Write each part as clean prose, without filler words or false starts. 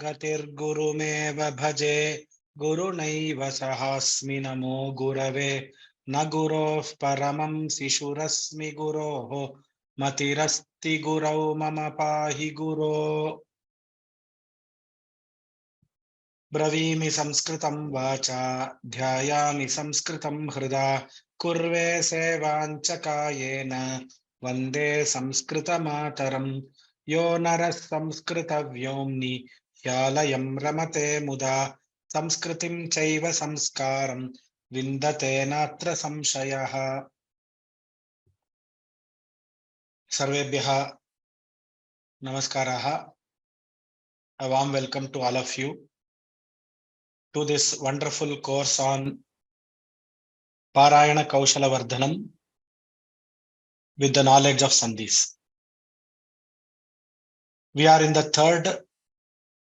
गतिर्गुरुमेव भजे गुरुनैव सहास्मि नमो गुरवे न गुरोः परमं शिशुरस्मि गुरोः मतिरस्ति गुरौ मम पाहि गुरो ब्रवीमि संस्कृतं वाचा ध्यायामि संस्कृतं हृदा कुर्वे सेवाञ्च कायेन वन्दे संस्कृतमातरं यो नरः संस्कृतव्योम्नि ह्यालयं रमते मुदा संस्कृतिं चैव संस्कारं विन्दते नात्र संशयः सर्वेभ्यः नमस्कारः. A warm welcome to all of you to this wonderful course on Parayana Kaushala Vardhanam with the knowledge of Sandhis. We are in the third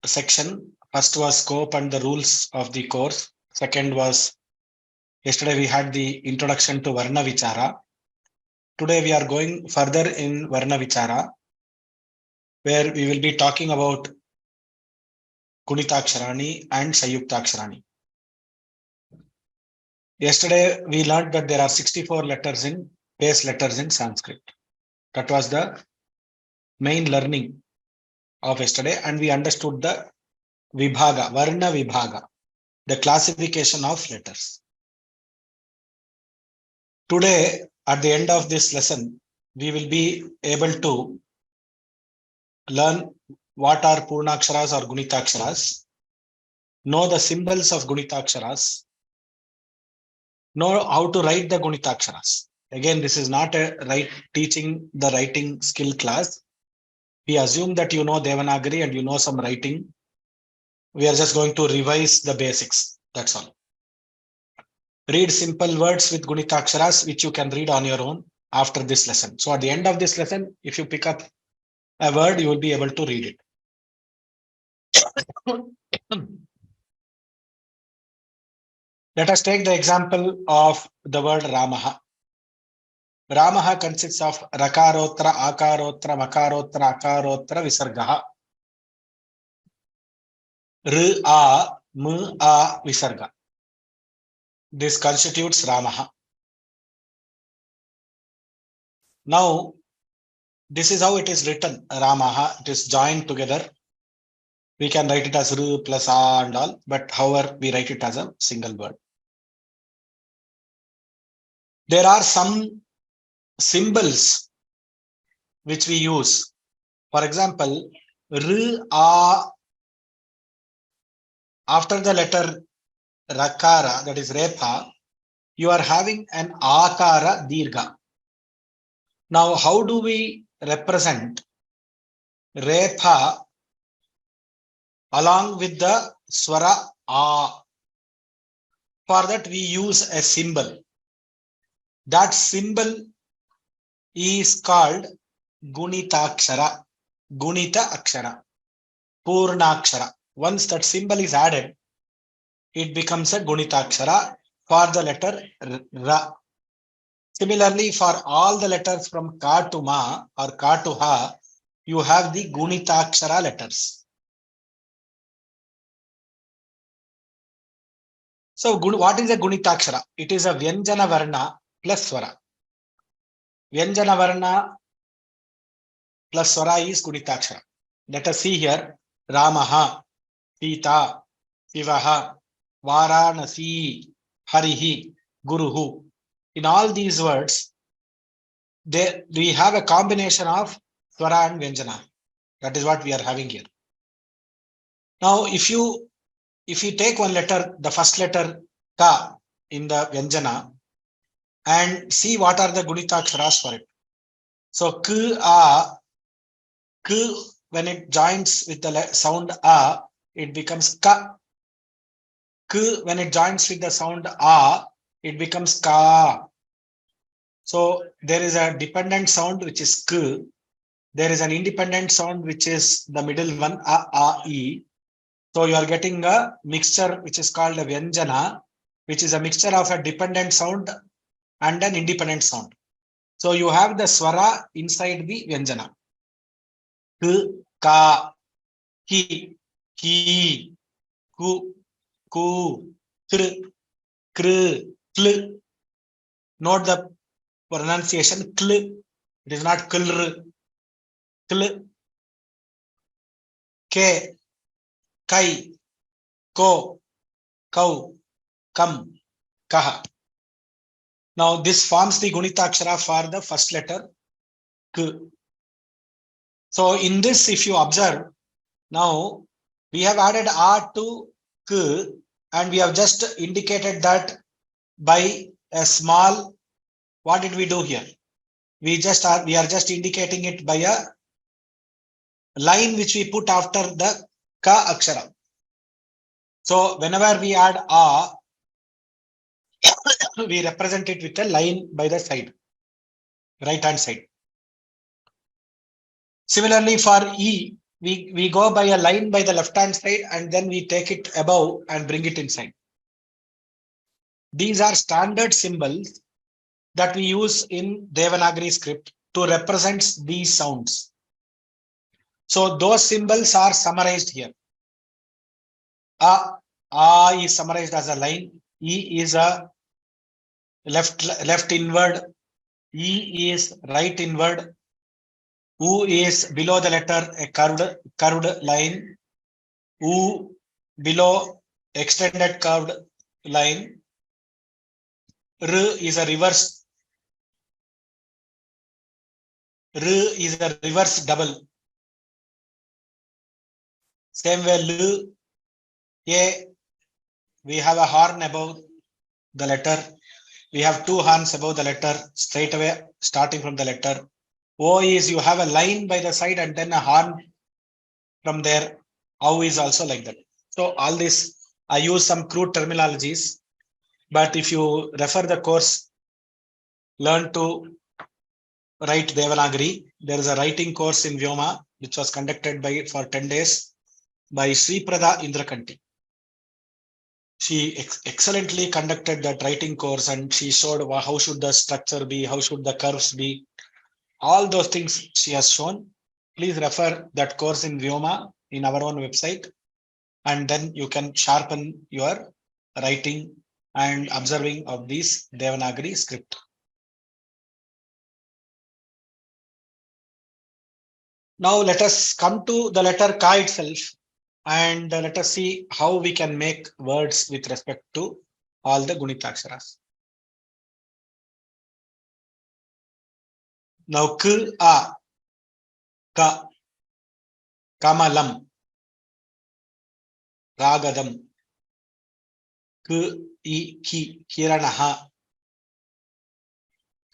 section. First was scope and the rules of the course. Second was, yesterday we had the introduction to Varna Vichara. Today we are going further in Varna Vichara, where we will be talking about Gunitakshara-ni and Samyuktakshara-ni. Yesterday we learned that there are 64 letters in base letters in Sanskrit. That was the main learning of yesterday, and we understood the Vibhaga, Varna Vibhaga, the classification of letters. Today, at the end of this lesson, we will be able to learn what are Purnaksharas or Gunitakshara-s, know the symbols of Gunitakshara-s, know how to write the Gunitakshara-s. Again, this is not a teaching the writing skill class. We assume that you know Devanagari and you know some writing. We are just going to revise the basics. That's all. Read simple words with Gunitakshara-s, which you can read on your own after this lesson. So at the end of this lesson, if you pick up a word, you will be able to read it. Let us take the example of the word Ramaha. Ramaha consists of Rakarotra, Akarotra, Makarotra, Akarotra, Visargaha. R-A, M-A, Visarga. This constitutes Ramaha. Now, this is how it is written, Ramaha. It is joined together. We can write it as R plus A and all, but however, we write it as a single word. There are some symbols which we use. For example, R-A, after the letter Rakara, that is Repa, you are having an Akara Dirgha. Now, how do we represent Repa along with the Swara A? For that, we use a symbol. That symbol is called Gunitakshara, Gunita Akshara, Purnakshara. Once that symbol is added, it becomes a Gunitakshara for the letter Ra. Similarly, for all the letters from Ka to Ma or Ka to Ha, you have the Gunitakshara letters. So, what is a Gunitakshara? It is a Vyanjana Varna plus Swara. Vyanjana Varna plus Swara is Gunitakshara. Let us see here. Ramaha, Sita, Shivaha, Varanasi, Harihi, Guruhu. In all these words, we have a combination of Swara and Vyanjana. That is what we are having here. Now, if you take one letter, the first letter Ka in the Vyanjana, and see what are the Gunitaksharas for it. So, K-A, K, when it joins with the sound A, it becomes Ka. K, when it joins with the sound A, it becomes Ka. So, there is a dependent sound which is K. There is an independent sound which is the middle one, A, A, E. So, you are getting a mixture which is called a Vyanjana, which is a mixture of a dependent sound and an independent sound. So, you have the Swara inside the Vyanjana. K, Ka, Ki. ki, ku, ku, kr, kr, kl. Note the pronunciation kl. It is not klr. Kl, ke, kai, ko, kau, kam, kaha. Now this forms the Gunitakshara for the first letter k. So in this, if you observe, now we have added a to k, and we have just indicated that by a small. What did we do here? We are just indicating it by a line which we put after the ka akshara. So whenever we add a, we represent it with a line by the side, right hand side. Similarly for E, we go by a line by the left hand side and then we take it above and bring it inside. These are standard symbols that we use in Devanagari script to represent these sounds. So those symbols are summarized here. A is summarized as a line. E is a left inward. E is right inward. U is below the letter a curved line. U below extended curved line. R is a reverse. R is a reverse double. Same way L, A, we have a horn above the letter. We have two horns above the letter straight away starting from the letter. O is you have a line by the side and then a horn from there. O is also like that. So all this, I use some crude terminologies, but if you refer the course, learn to write Devanagari. There is a writing course in Vyoma, which was conducted for 10 days by Sriprada Indrakanti. She excellently conducted that writing course and she showed how should the structure be, how should the curves be. All those things she has shown. Please refer that course in Vyoma in our own website, and then you can sharpen your writing and observing of this Devanagari script. Now let us come to the letter Ka itself, and let us see how we can make words with respect to all the Gunitaksharas. Now K, A, Ka, Kamalam, Ragadam, K, I, Ki, Kiranaha,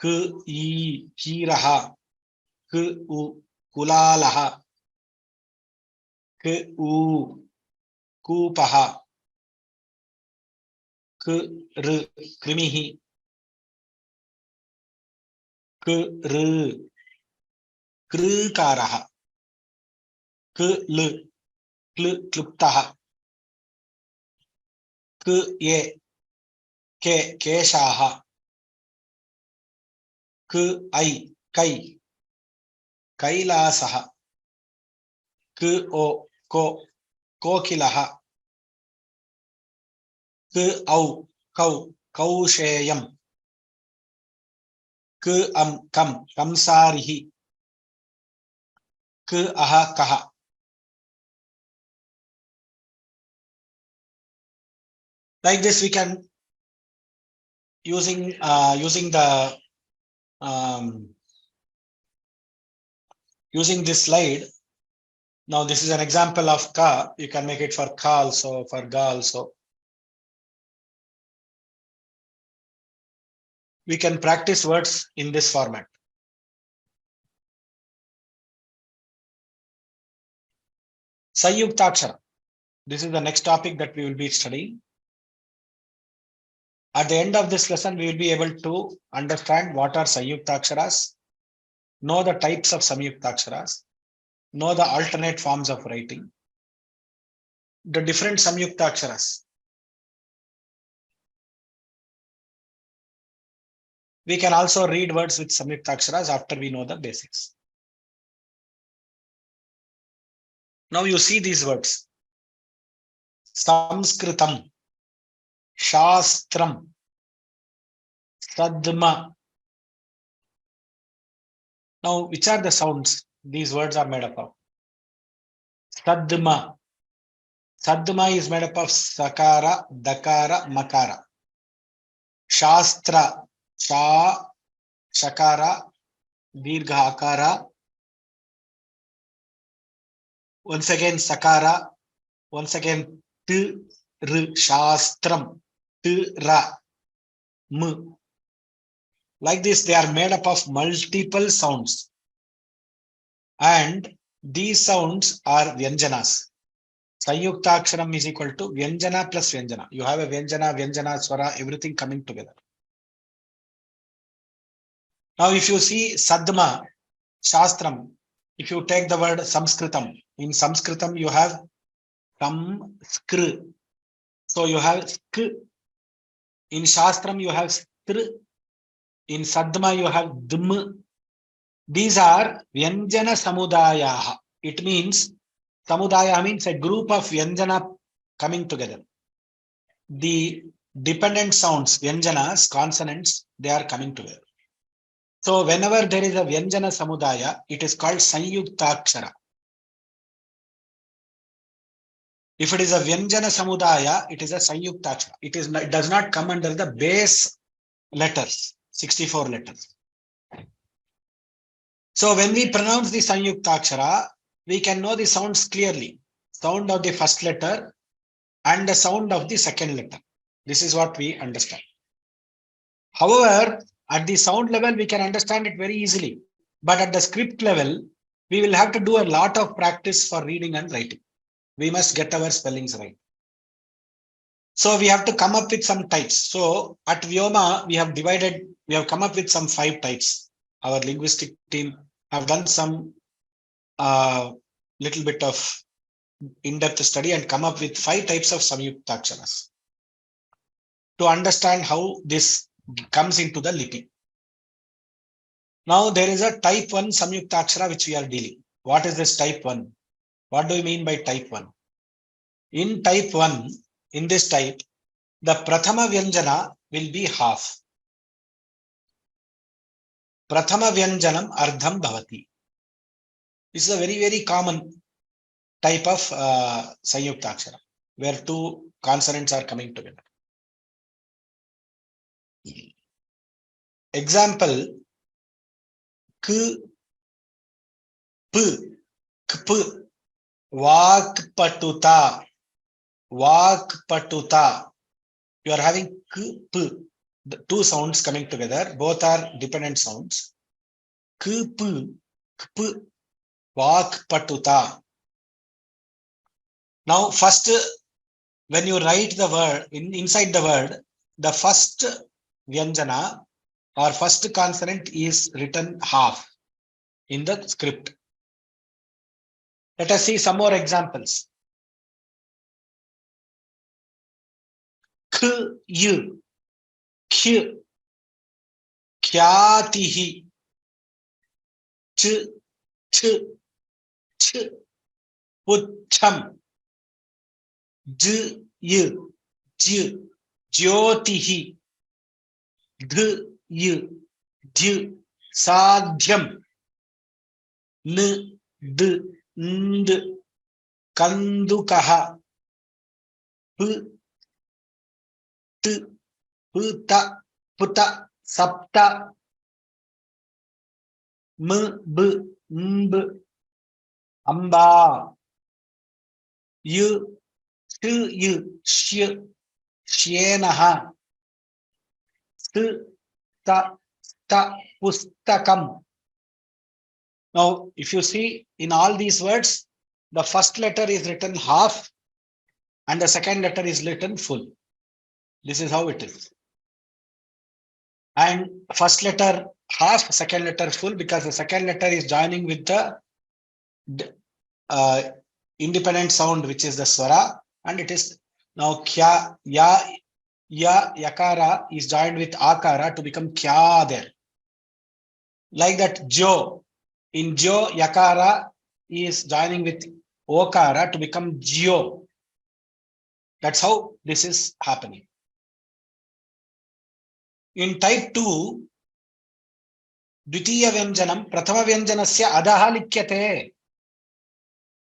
K, I, Kiraha, K, U, Kulalaha, K, U, Kupaha, K, R, Krimihi, K, R, Krikaraha, K, L, Kluptaha, K, E, Ke, Keshaha, K, I, Kai, Kailasaha, K, O, Ko, Kokilaha, K, Au, Kau, Kausheyam, K, Kam, Kamsarihi, K, Aha, Kaha. Like this, we can using the using this slide. Now this is an example of Ka. You can make it for Ka also, for Ga also. We can practice words in this format. Samyuktakshara. This is the next topic that we will be studying. At the end of this lesson, we will be able to understand what are Samyuktakshara-s, know the types of Samyuktakshara-s, know the alternate forms of writing, the different Samyuktakshara-s. We can also read words with Samyuktakshara-s after we know the basics. Now you see these words. Samskritam, Shastram, Sadma. Now, which are the sounds these words are made up of? Sadma. Sadma is made up of Sakara, Dakara, Makara. Shastra, Sha, Shakara, Dirgha Akara. Once again, Sakara. Once again, T, R, Shastram, T, Ra, M. Like this, they are made up of multiple sounds. And these sounds are Vyanjanas. Samyuktaksharam is equal to Vyanjana plus Vyanjana. You have a Vyanjana, Vyanjana, Swara, everything coming together. Now, if you see Sadma, Shastram, if you take the word Sanskritam, in Sanskritam you have Samskr. So you have Sk. In Shastram you have Str. In Sadma you have Dm. These are Vyanjana Samudayaha. It means Samudaya means a group of Vyanjana coming together. The dependent sounds, Vyanjanas, consonants, they are coming together. So whenever there is a Vyanjana Samudaya, it is called Samyuktakshara. If it is a Vyanjana Samudaya, it is a Samyuktakshara. It does not come under the base letters, 64 letters. So when we pronounce the Samyuktakshara, we can know the sounds clearly. Sound of the first letter and the sound of the second letter. This is what we understand. However, at the sound level, we can understand it very easily. But at the script level, we will have to do a lot of practice for reading and writing. We must get our spellings right. So we have to come up with some types. So at Vyoma, we have come up with some 5 types. Our linguistic team have done some little bit of in-depth study and come up with 5 types of Samyuktaksharas to understand how this comes into the lipi. Now there is a type 1 Samyuktakshara which we are dealing. What is this type 1? What do we mean by type 1? In type 1, in this type, the Prathama Vyanjana will be half. Prathama Vyanjanam Ardham Bhavati. This is a very, very common type of Samyuktakshara, where 2 consonants are coming together. Example, K, P, Kp, Vakpatuta, Vakpatuta. You are having K, P, the 2 sounds coming together. Both are dependent sounds. K, P, Kp, Vakpatuta. Now, first, when you write the word, inside the word, the first Vyanjana or first consonant is written half in the script. Let us see some more examples. K, Y, Khy, Khyatihi, Ch, Ch, Ch, Pucham, J, Y, J, Jyotihi, D, Y, D, Sadhyam, N, D, Nd, Kandukaha, P, T, Puta, Puta, Sapta, M, B, Mb, Amba, Y, Sh, Y, Sh, Shyenaha, St, Ta, Ta, Pustakam. Now, if you see in all these words, the first letter is written half and the second letter is written full. This is how it is. And first letter half, second letter full, because the second letter is joining with the independent sound, which is the swara, and it is now kya, ya, yakara is joined with akara to become kya there. Like that, jo, in jo, yakara is joining with okara to become jio. That's how this is happening. In type 2, Dvitiya Vyanjanam, Prathama Vyanjanasya Adaha Likyate.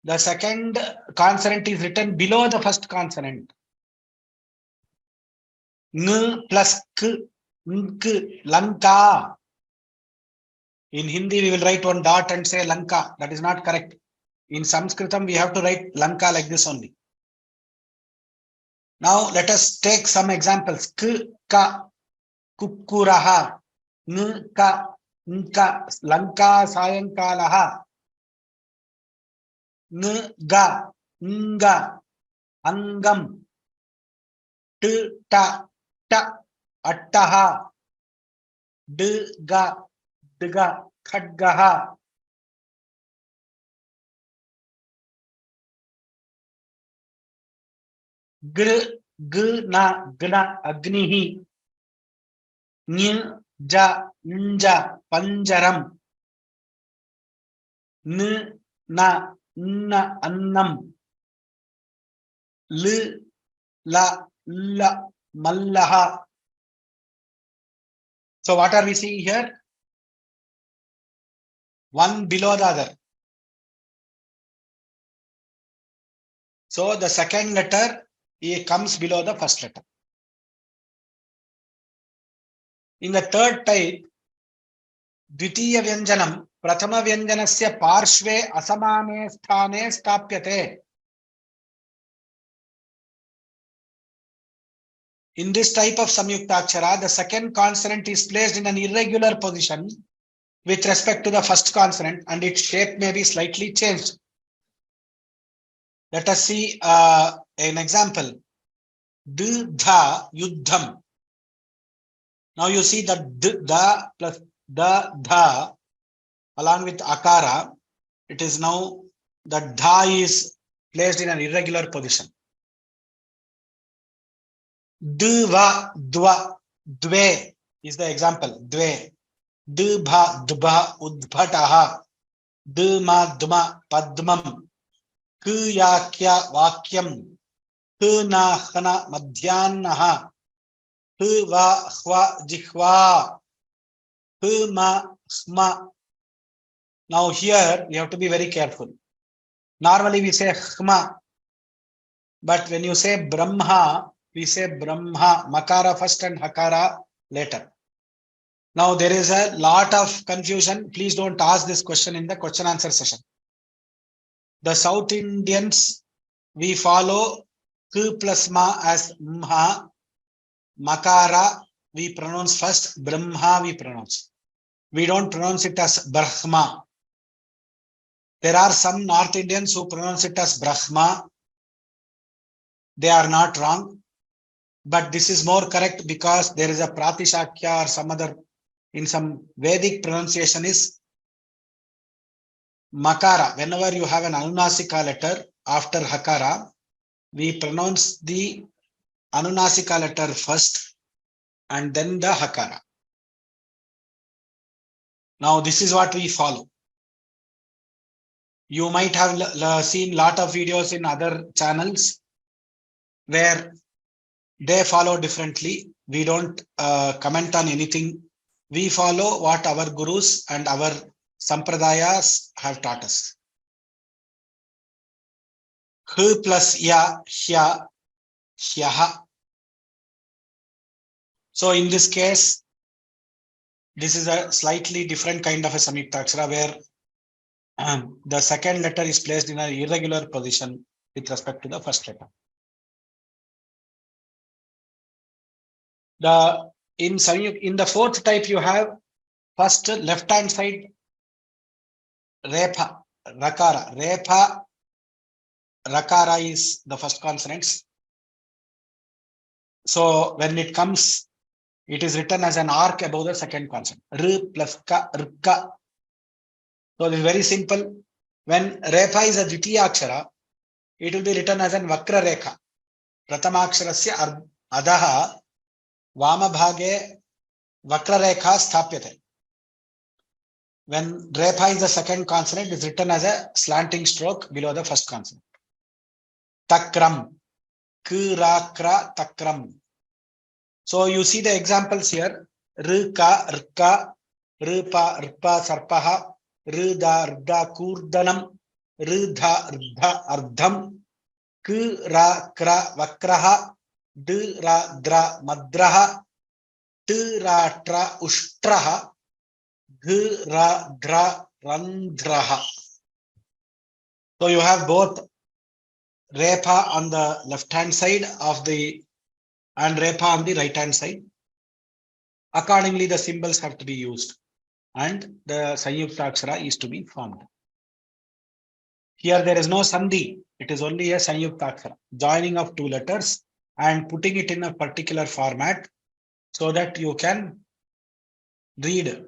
The second consonant is written below the first consonant. Ng plus k, nk, Lanka. In Hindi, we will write one dot and say Lanka. That is not correct. In Sanskritam, we have to write Lanka like this only. Now, let us take some examples. K, ka, kukkuraha, ng, ka, nka, Lanka sayankalaha, ng, ga, nga, angam, t, ta, ta, attaha, d, ga, dga, khadgaha. Gr, gna, gna, agnihi, ny, ja, nja, panjaram, n, na, nna, annam, l, la, la, mallaha. So what are we seeing here? One below the other. So the second letter comes below the first letter. In the third type, Dvitiya Vyanjanam, Prathama Vyanjanasya Parshve Asamane Sthane Stapyate. In this type of Samyuktakshara, the second consonant is placed in an irregular position with respect to the first consonant, and its shape may be slightly changed. Let us see an example. D, dha, yuddham. Now you see that d, da plus the, dha along with akara, it is now the dha is placed in an irregular position. Dva, dva, dve is the example. Dve. Dbha, dbha, udbhataha. Dma, dma, padmam. Kyakya, vakyam. Na, hana, madhyannaha. Va, hva, jihva. Ma, hma. Now here you have to be very careful. Normally we say hma, but when you say brahma, we say brahma, makara first and hakara later. Now there is a lot of confusion. Please don't ask this question in the question answer session. The South Indians, we follow k plus ma as mha, makara we pronounce first, brahma we pronounce. We don't pronounce it as brahma. There are some North Indians who pronounce it as brahma. They are not wrong, but this is more correct because there is a pratishakya or some other, in some Vedic pronunciation is makara. Whenever you have an anunasika letter after hakara, we pronounce the anunasika letter first and then the hakara. Now this is what we follow. You might have seen lot of videos in other channels where they follow differently. We don't comment on anything. We follow what our gurus and our sampradayas have taught us. H plus ya, hya, hyaha. So in this case, this is a slightly different kind of a Samyuktakshara where the second letter is placed in an irregular position with respect to the first letter. In the fourth type, you have first left hand side repa, rakara. Repa, rakara is the first consonants. So when it comes, it is written as an arc above the second consonant. R plus ka, rka. So it is very simple. When repa is a dvitiya akshara, it will be written as an vakra rekha. Pratamaksharasya adaha vama bhage vakra rekha sthapyate. When repa is the second consonant, it is written as a slanting stroke below the first consonant. Takram. Kra takram. So you see the examples here. Rka, rka, rupa, rpa, sarpaha, rda, rda, kurdanam, rudha, rda, ardham, kra, kra, vakraha, dra, dra, madraha, tra, tra, ushtraha, ra, dra, randraha. So you have both repa on the left hand side of the and repa on the right hand side. Accordingly, the symbols have to be used and the Samyuktakshara is to be formed. Here there is no Sandhi, it is only a Samyuktakshara, joining of two letters and putting it in a particular format so that you can read.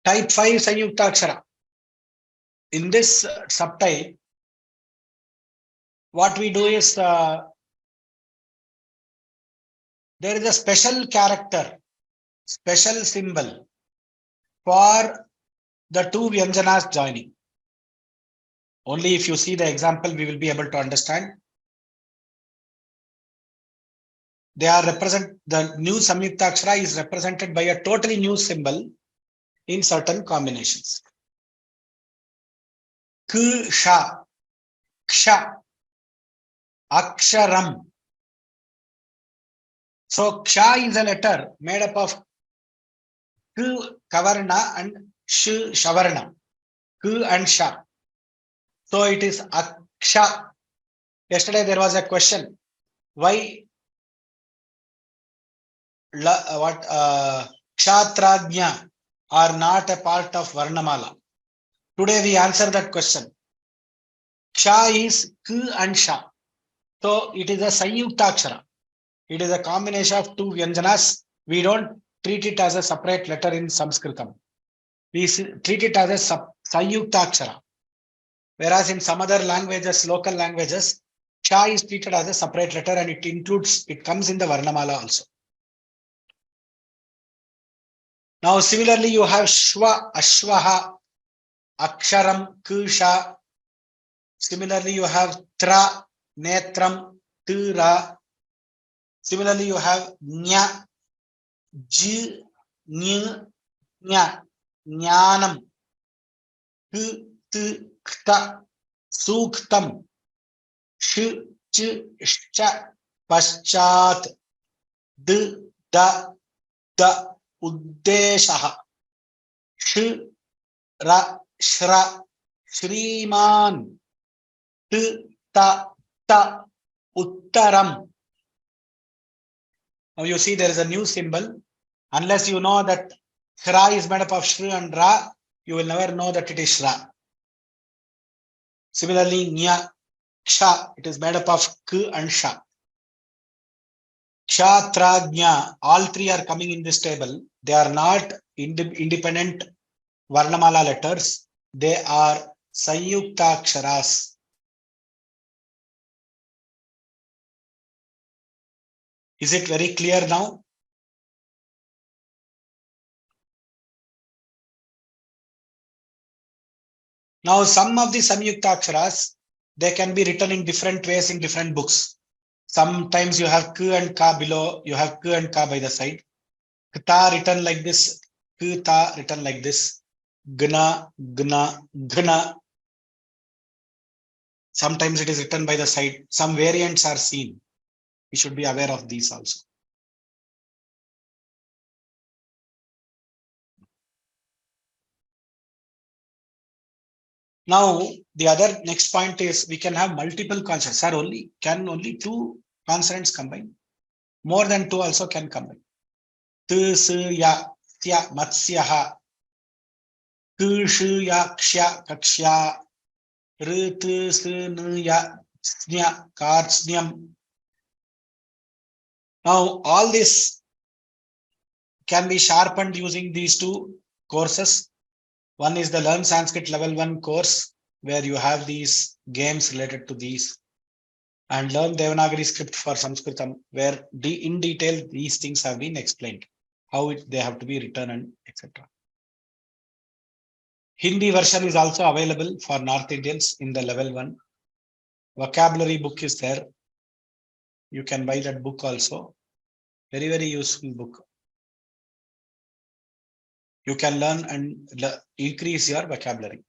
Type 5 Samyuktakshara. In this subtype, what we do is there is a special character, special symbol for the two Vyanjanas joining. Only if you see the example, we will be able to understand. They are the new Samyuktakshara is represented by a totally new symbol in certain combinations. Ksha, ksha, aksharam. So ksha is a letter made up of k kavarna and sh shavarna, k and sha. So it is aksha. Yesterday there was a question, why kshatrajna are not a part of Varnamala. Today we answer that question. Ksha is k and sha. So it is a Samyuktakshara. It is a combination of two Vyanjanas. We don't treat it as a separate letter in Sanskritam. We treat it as a Samyuktakshara. Whereas in some other languages, local languages, Ksha is treated as a separate letter and it comes in the Varnamala also. Now similarly you have Shva, Ashvaha, Aksharam, Kusha. Similarly you have Tra, Netram, Tura. Similarly you have Nya, J, Ny, Nya, Jnanam, K, T, Kta, Suktam, Sh, Ch, Shcha, Paschat, D, Da, Da, Uddeshaha, Sh, Ra, Shra, Shriman, T, Ta, Ta, Uttaram. Now you see there is a new symbol. Unless you know that Shra is made up of Shri and Ra, you will never know that it is Shra. Similarly, Nya, Ksha, it is made up of K and Sha. Ksha, Tra, Jna, all three are coming in this table. They are not independent Varnamala letters. They are Samyuktakshara-s. Is it very clear now? Now, some of the Samyuktakshara-s, they can be written in different ways in different books. Sometimes you have K and Ka below, you have K and Ka by the side. Kta written like this, Kta written like this, Gna, Gna, Ghna. Sometimes it is written by the side. Some variants are seen. We should be aware of these also. Now, the other next point is we can have multiple consonants. Sir, can only two consonants combine? More than two also can combine. T, S, Ya, Sya, Matsyaha, K, Sh, Ya, Ksya, Kakshya, R, T, S, N, Ya, Snya, Kartsnyam. Now, all this can be sharpened using these two courses. One is the Learn Sanskrit Level 1 course, where you have these games related to these, and Learn Devanagari script for Sanskritam, where in detail these things have been explained, how they have to be written and etc. Hindi version is also available for North Indians in the Level 1. vocabulary book is there. You can buy that book also. Very, very useful book. You can learn and increase your vocabulary.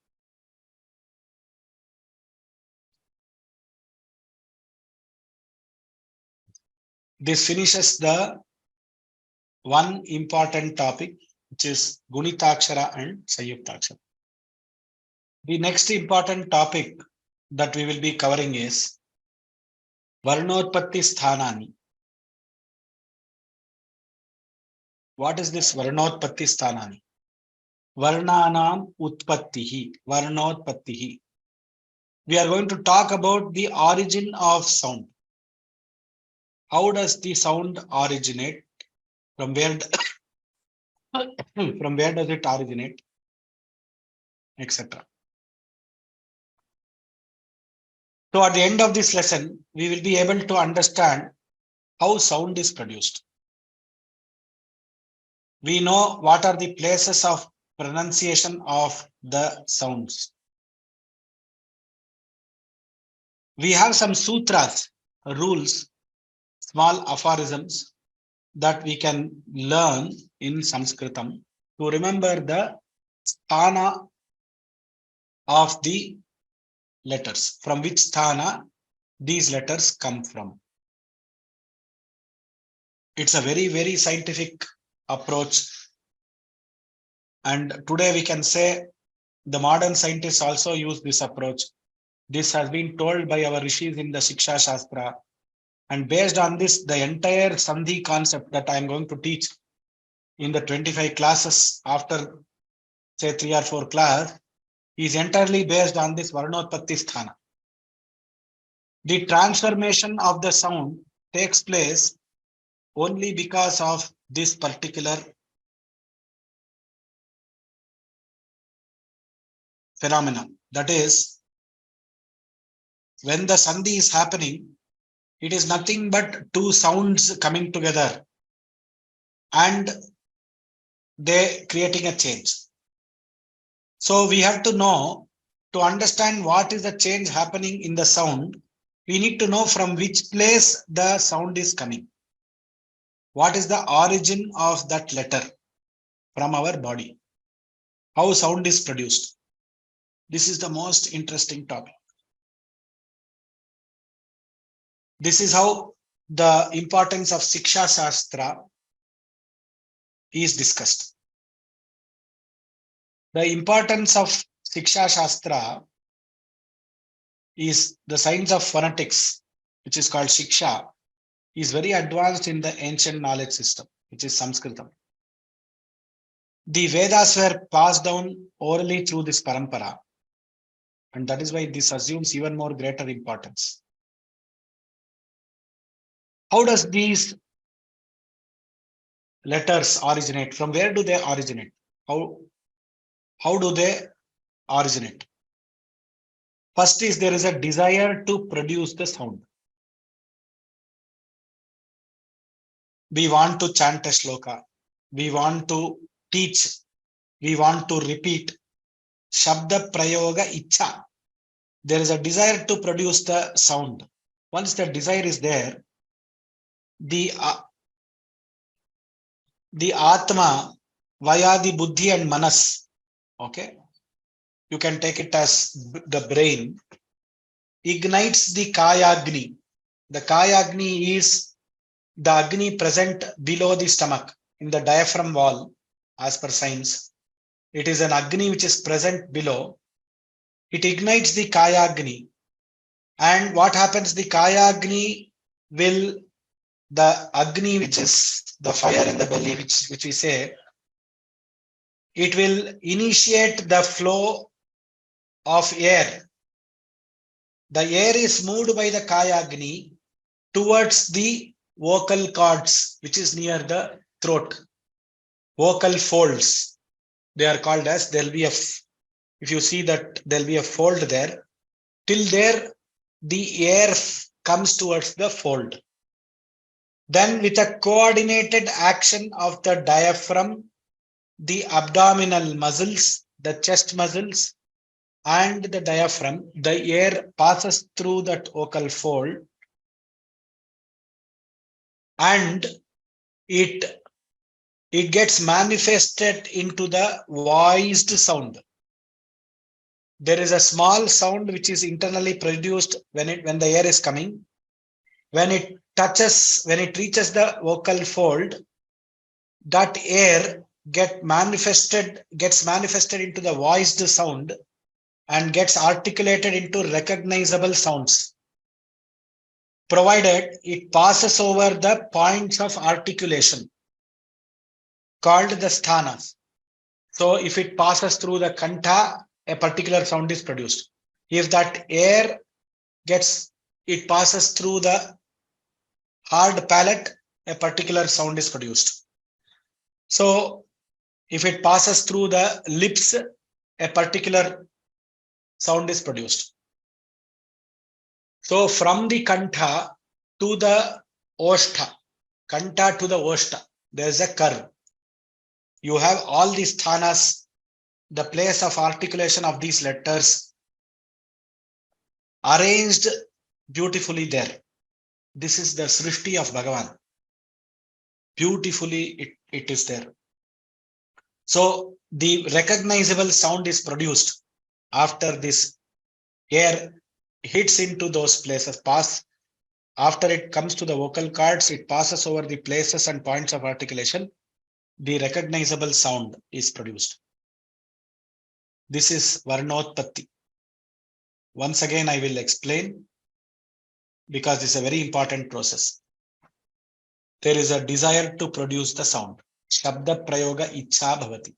This finishes the one important topic, which is Gunitakshara and Samyuktakshara. The next important topic that we will be covering is Varnotpatti Sthanani. What is this Varnotpatti Sthanani? Varnanam Utpattihi, Varnotpattihi. We are going to talk about the origin of sound. How does the sound originate? From where does it originate? Etc. So at the end of this lesson, we will be able to understand how sound is produced. We know what are the places of pronunciation of the sounds. We have some sutras, rules, small aphorisms that we can learn in Sanskritam to remember the sthana of the letters, from which sthana these letters come from. It's a very, very scientific approach. And today we can say the modern scientists also use this approach. This has been told by our rishis in the Shiksha Shastra. And based on this, the entire Sandhi concept that I am going to teach in the 25 classes after, say, 3 or 4 class is entirely based on this Varnotpatti Sthana. The transformation of the sound takes place only because of this particular phenomenon. That is, when the Sandhi is happening, it is nothing but two sounds coming together and they creating a change. So we have to know, to understand what is the change happening in the sound, we need to know from which place the sound is coming. What is the origin of that letter from our body? How sound is produced? This is the most interesting topic. This is how the importance of Shiksha Shastra is discussed. The importance of Shiksha Shastra is the science of phonetics, which is called Shiksha, is very advanced in the ancient knowledge system, which is Sanskritam. The Vedas were passed down orally through this parampara, and that is why this assumes even more greater importance. How does these letters originate? From where do they originate? How do they originate? First is there is a desire to produce the sound. We want to chant a shloka. We want to teach. We want to repeat. Shabda prayoga icha. There is a desire to produce the sound. Once the desire is there, the Atma, via the Buddhi and Manas, okay, you can take it as the brain, ignites the Kaya-agni. The Kaya-agni is the Agni present below the stomach in the diaphragm wall, as per science. It is an Agni which is present below. It ignites the Kaya-agni. And what happens? The Kaya-agni will, the Agni, which is the fire in the belly, which we say, it will initiate the flow of air. The air is moved by the Kaya-agni towards the vocal cords, which is near the throat. Vocal folds, they are called as, there'll be a, if you see that there'll be a fold there, till there the air comes towards the fold. Then with a coordinated action of the diaphragm, the abdominal muscles, the chest muscles, and the diaphragm, the air passes through that vocal fold and it gets manifested into the voiced sound. There is a small sound which is internally produced when the air is coming. When it reaches the vocal fold, that air gets manifested into the voiced sound and gets articulated into recognizable sounds, provided it passes over the points of articulation called the sthanas. So if it passes through the kantha, a particular sound is produced. If that air passes through the hard palate, a particular sound is produced. So if it passes through the lips, a particular sound is produced. So from the kantha to the oshta, kantha to the oshta, there is a curve. You have all these sthanas, the place of articulation of these letters arranged beautifully there. This is the Srishti of Bhagavan. Beautifully it is there. So the recognizable sound is produced after this air hits into those places, after it comes to the vocal cords, it passes over the places and points of articulation. The recognizable sound is produced. This is Varnotpatti. Once again, I will explain because this is a very important process. There is a desire to produce the sound. Shabda Prayoga Ichha Bhavati.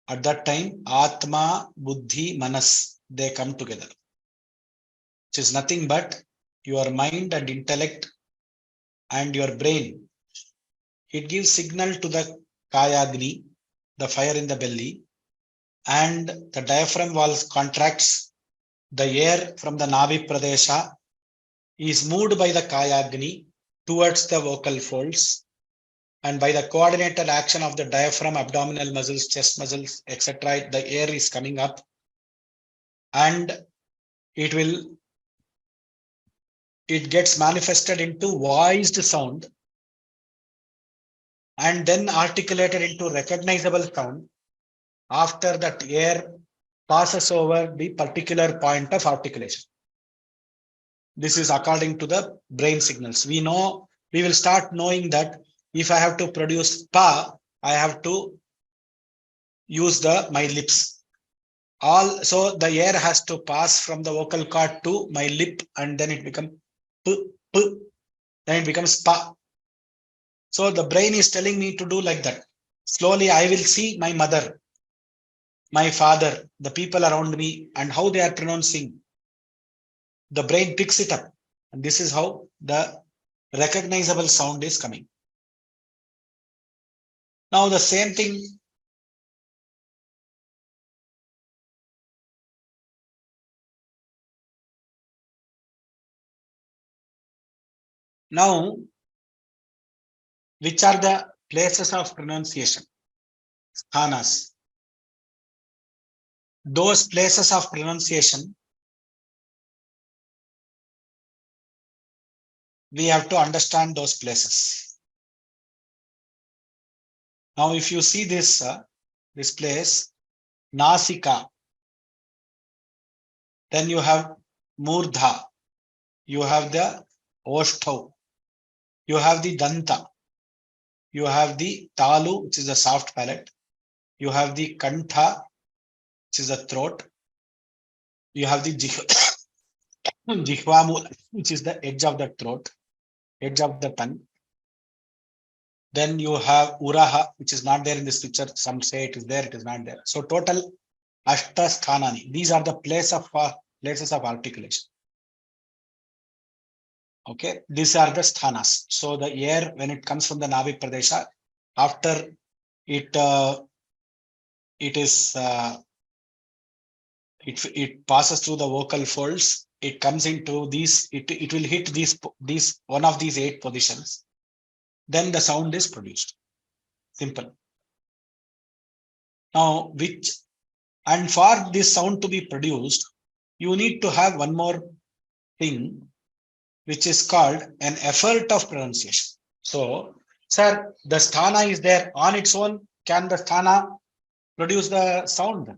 At that time, Atma, Buddhi, Manas, they come together. Which is nothing but your mind and intellect and your brain. It gives signal to the Kayagni, the fire in the belly, and the diaphragm walls contracts. The air from the Navi Pradesha is moved by the Kayagni towards the vocal folds, and by the coordinated action of the diaphragm, abdominal muscles, chest muscles, etc., the air is coming up and it gets manifested into voiced sound and then articulated into recognizable sound after that air passes over the particular point of articulation. This is according to the brain signals. We will start knowing that if I have to produce pa, I have to use my lips. So the air has to pass from the vocal cord to my lip and then it becomes p, p, then it becomes pa. So the brain is telling me to do like that. Slowly I will see my mother, my father, the people around me and how they are pronouncing. The brain picks it up. And this is how the recognizable sound is coming. Now the same thing. Now, which are the places of pronunciation? Sthanas. Those places of pronunciation, we have to understand those places. Now, if you see this place, Nasika, then you have Murdha, you have the Oshtau, you have the Danta, you have the Talu, which is a soft palate, you have the Kantha, which is the throat, you have the Jihvamula, which is the edge of the throat, edge of the tongue. Then you have Uraha, which is not there in this picture. Some say it is there, it is not there. So total Ashta Sthanani. These are the places of articulation. Okay, these are the sthanas. So the air, when it comes from the Navi Pradesha, after it passes through the vocal folds, it comes into these, it will hit these one of these 8 positions. Then the sound is produced. Simple. Now, which And for this sound to be produced, you need to have one more thing, which is called an effort of pronunciation. So, sir, the sthana is there on its own. Can the sthana produce the sound?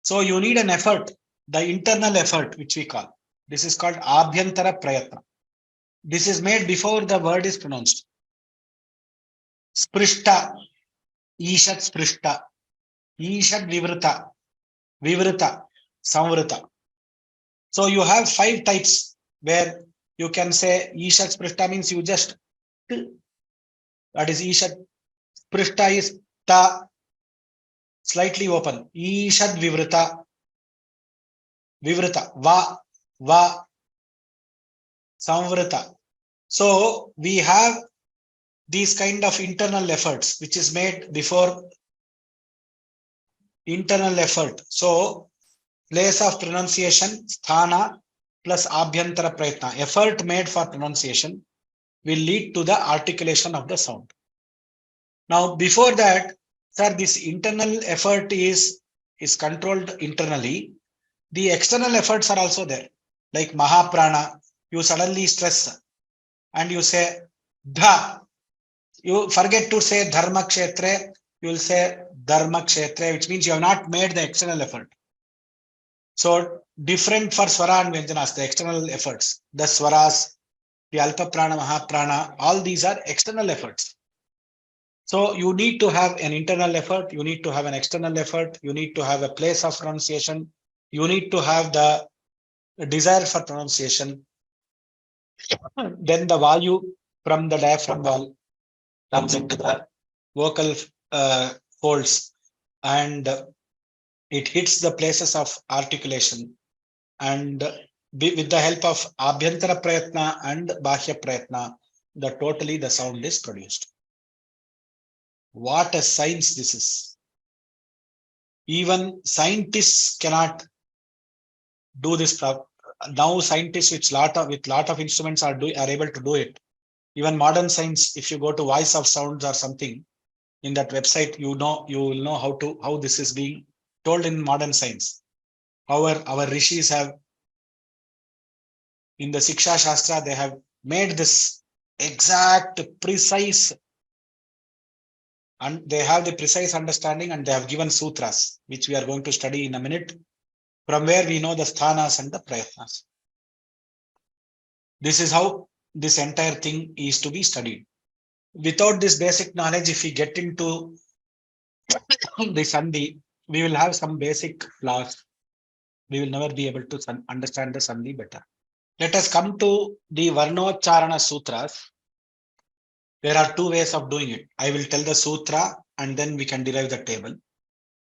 So you need an effort, the internal effort, which we call. This is called abhyantara prayatna. This is made before the word is pronounced. Sprishta, ishat sprishta, ishat vivrita, vivrita, samvrita. So you have 5 types where you can say ishat sprishta means you just, that is ishat sprishta is ta, slightly open. Ishat vivrita, vivrita, va, samvrita. So we have these kind of internal efforts, which is made before internal effort. So place of pronunciation, sthana plus abhyantara prayatna, effort made for pronunciation will lead to the articulation of the sound. Now, before that, sir, this internal effort is controlled internally. The external efforts are also there, like mahaprana. You suddenly stress and you say dha. You forget to say dharma kshetre, you will say dharma kshetre, which means you have not made the external effort. So different for swara and vyanjanas, the external efforts, the swaras, the alpa prana, mahaprana, all these are external efforts. So you need to have an internal effort, you need to have an external effort, you need to have a place of pronunciation, you need to have the desire for pronunciation. Then the value from the diaphragm wall comes into the vocal folds, and it hits the places of articulation, and with the help of abhyantara prayatna and bahya prayatna, the sound is produced. What a science this is. Even scientists cannot do this. Now scientists with lot of instruments are able to do it. Even modern science, if you go to Voice of Sounds or something in that website, you will know how this is being told in modern science. However, our rishis have, in the Siksha Shastra, they have made this exact, precise, and they have the precise understanding, and they have given sutras, which we are going to study in a minute, from where we know the sthanas and the prayatnas. This is how this entire thing is to be studied. Without this basic knowledge, if we get into the Sandhi, we will have some basic flaws. We will never be able to understand the Sandhi better. Let us come to the Varnocharana Sutras. There are 2 ways of doing it. I will tell the sutra and then we can derive the table.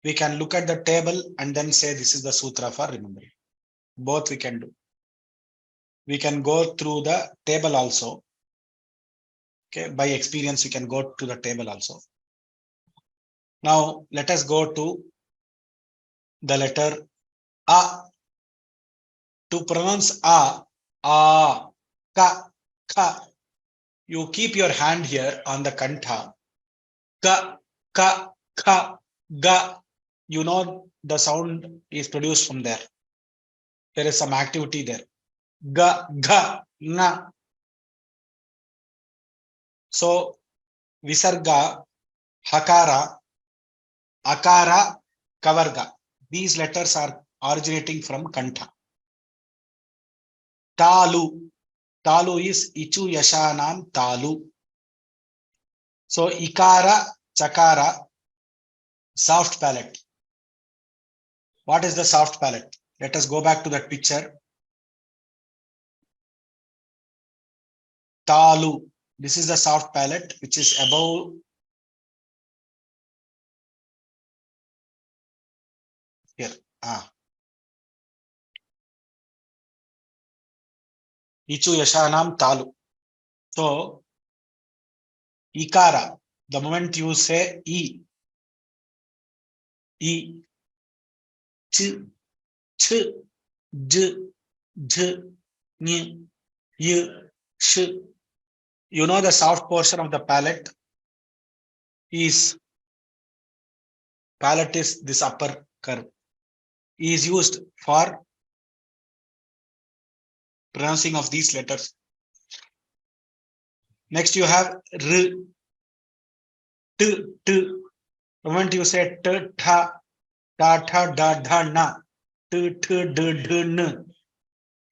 We can look at the table and then say this is the sutra for remembering. Both we can do. We can go through the table also. Okay, by experience, we can go to the table also. Now, let us go to the letter A. To pronounce A, ka, ka, you keep your hand here on the kantha. Ka, ka, ka, ga. You know the sound is produced from there. There is some activity there. Ga, ga, na. So, visarga, hakara, akara, kavarga. These letters are originating from kantha. Talu. Talu is ichu yashanam talu. So, ikara, chakara, soft palate. What is the soft palate? Let us go back to that picture. Talu. This is the soft palate, which is above here. Ichu yashanam talu. So, ikara. The moment you say e, ch, ch, j, j, ny, y, sh. You know the soft portion of the palate is palate is this upper curve, is used for pronouncing of these letters. Next you have r, t, t. The moment you say t, tha, ta, tha, da, dha, na, t, t, d, d, n,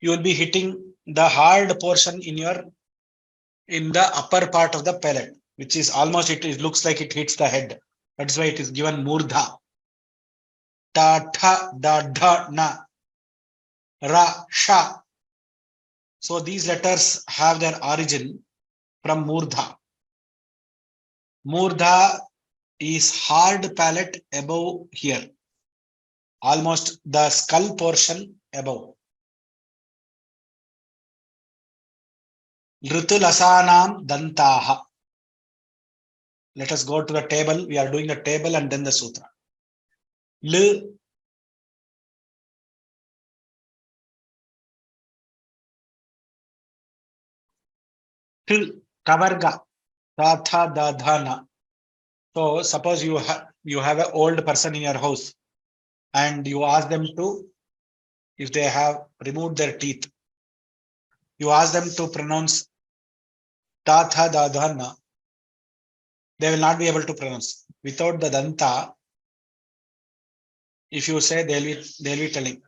you will be hitting the hard portion in the upper part of the palate, which is almost, it looks like it hits the head. That's why it is given murdha. Ta, tha, da, dha, na, ra, sha. So these letters have their origin from murdha. Murdha is hard palate above here, almost the skull portion above. Ritulasanam dantaha. Let us go to the table. We are doing the table and then the sutra. L, t, kavarga, ta, tha, da, dha, na. So suppose you have an old person in your house and you ask them to, if they have removed their teeth, you ask them to pronounce ta, tha, da, dha, na. They will not be able to pronounce. Without the danta, if you say, they'll be telling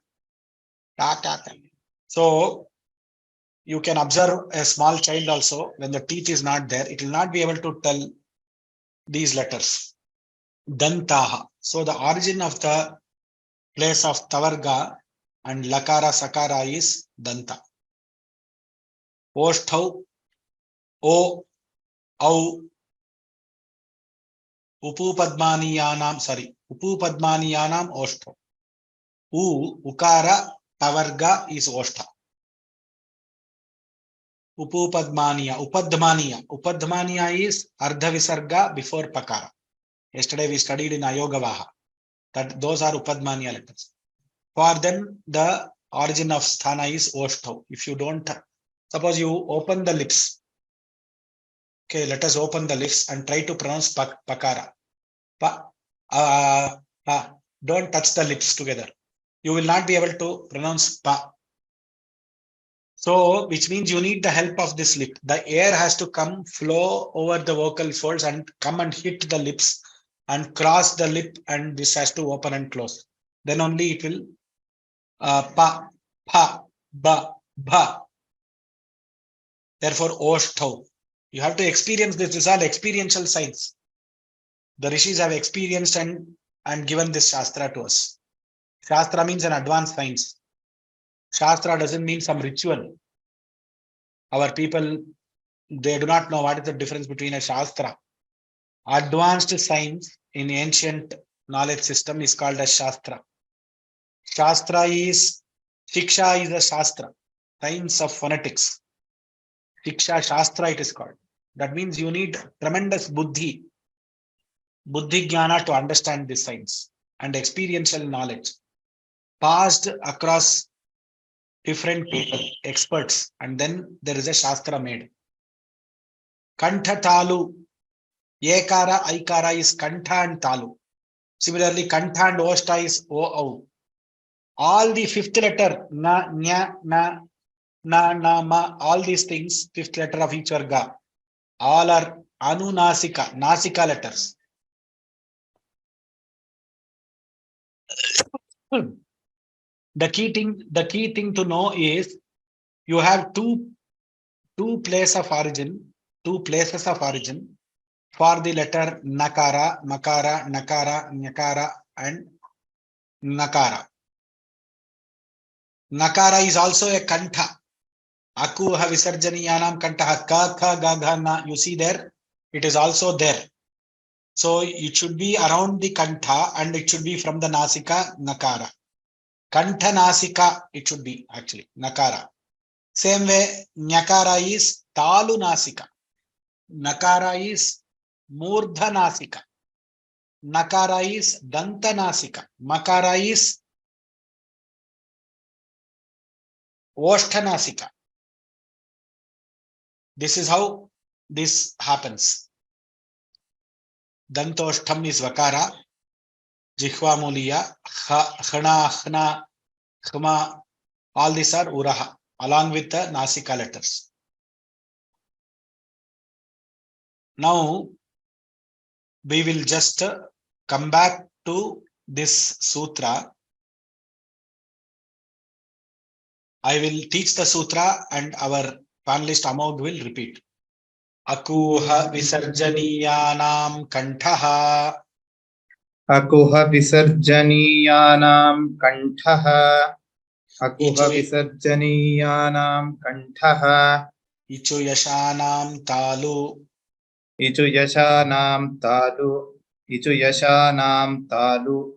ta, ta, ta. So you can observe a small child also, when the teeth is not there, it will not be able to tell these letters. Dantaha. So the origin of the place of tavarga and lakara sakara is danta. Oshtau, o, au, upupadmaniyanam, oshtau. Ukara, tavarga is oshta. Upadmaniya is ardha visarga before pakara. Yesterday we studied in Ayogavaha that those are upadmaniya letters. For them, the origin of sthana is oshtau. If you don't, suppose you open the lips. Okay, let us open the lips and try to pronounce pakara. Don't touch the lips together. You will not be able to pronounce pa. So, which means you need the help of this lip. The air has to come, flow over the vocal folds and come and hit the lips and cross the lip, and this has to open and close. Then only it will pa, pa, ba, ba. Therefore, oshtau. You have to experience this. This is all experiential science. The rishis have experienced and given this shastra to us. Shastra means an advanced science. Shastra doesn't mean some ritual. Our people, they do not know what is the difference between a shastra. Advanced science in ancient knowledge system is called as shastra. Shastra is, shiksha is a shastra, science of phonetics. Shiksha shastra it is called. That means you need tremendous buddhi jnana to understand this science, and experiential knowledge passed across different people, experts, and then there is a shastra made. Kantha talu, ekara, aikara is kantha and talu. Similarly, kantha and oshta is o. All the fifth letter, na, nya, na, ma, all these things, fifth letter of each varga, all are anunasika, nasika letters. The key thing to know is you have two places of origin for the letter nakara, makara, nakara, nyakara, and nakara. Nakara is also a kantha. Akuha visarjaniyanam kantha, ka, kha, ga, gha, na. You see there? It is also there. So it should be around the kantha and it should be from the nasika, nakara. Kantha nasika, it should be actually, nakara. Same way, nyakara is talu nasika. Nakara is murdha nasika. Nakara is danta nasika. Makara is oshta nasika. This is how this happens. Dantoshtam is vakara. Jihvamuliya, khana, khna, khma, all these are uraha along with the nasika letters. Now we will just come back to this sutra. I will teach the sutra and our panelist Amog will repeat. Akuha visarjaniyanam kantaha. Akuha visarjaniyanam kantaha. Akuha visarjaniyanam kantaha. Ichu yashanam talu. Ichu yashanam talu. Ichu yashanam talu.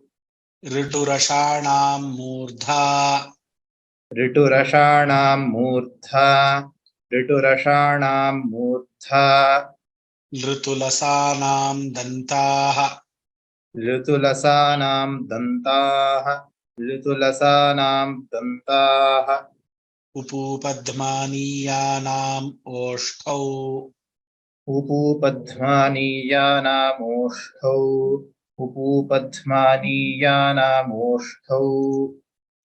Riturashanam murdha. Riturashanam murdha. Riturashanam murdha. Ritulasanam dantaha. Ritulasanam dantaha. Ritulasanam dantaha. Upupadmaniyanam oshtau. Upupadmaniyanamoshtau. Upupadmaniyanamoshtau.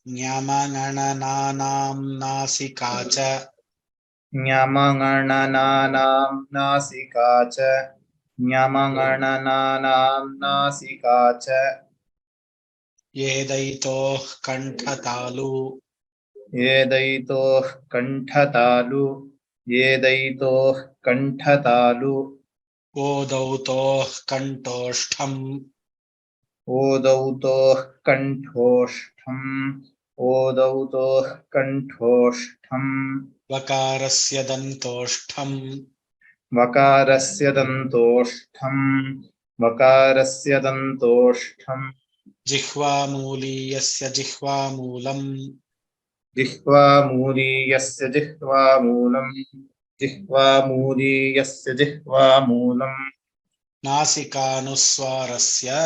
Nyamanananam nasikacha. Nyamangananam nasikacha. Nyamangananam nasikacha. Yedaitoh kantatalu. Yedaitoh kanthatalu. Yedaitoh kanthatalu. Odautoh kantoshtham. Odautoh kanthostham. Odautoh kanthostham. Vakarasya dantoshtham. Vakarasya dantoshtham. Vakarasya dantoshtham. Jihvamuliyasya jihvamulam. Jihvamuliyasya jihvamulam. Jihvamuliyasya jihvamulam. Nasikanuswarasya.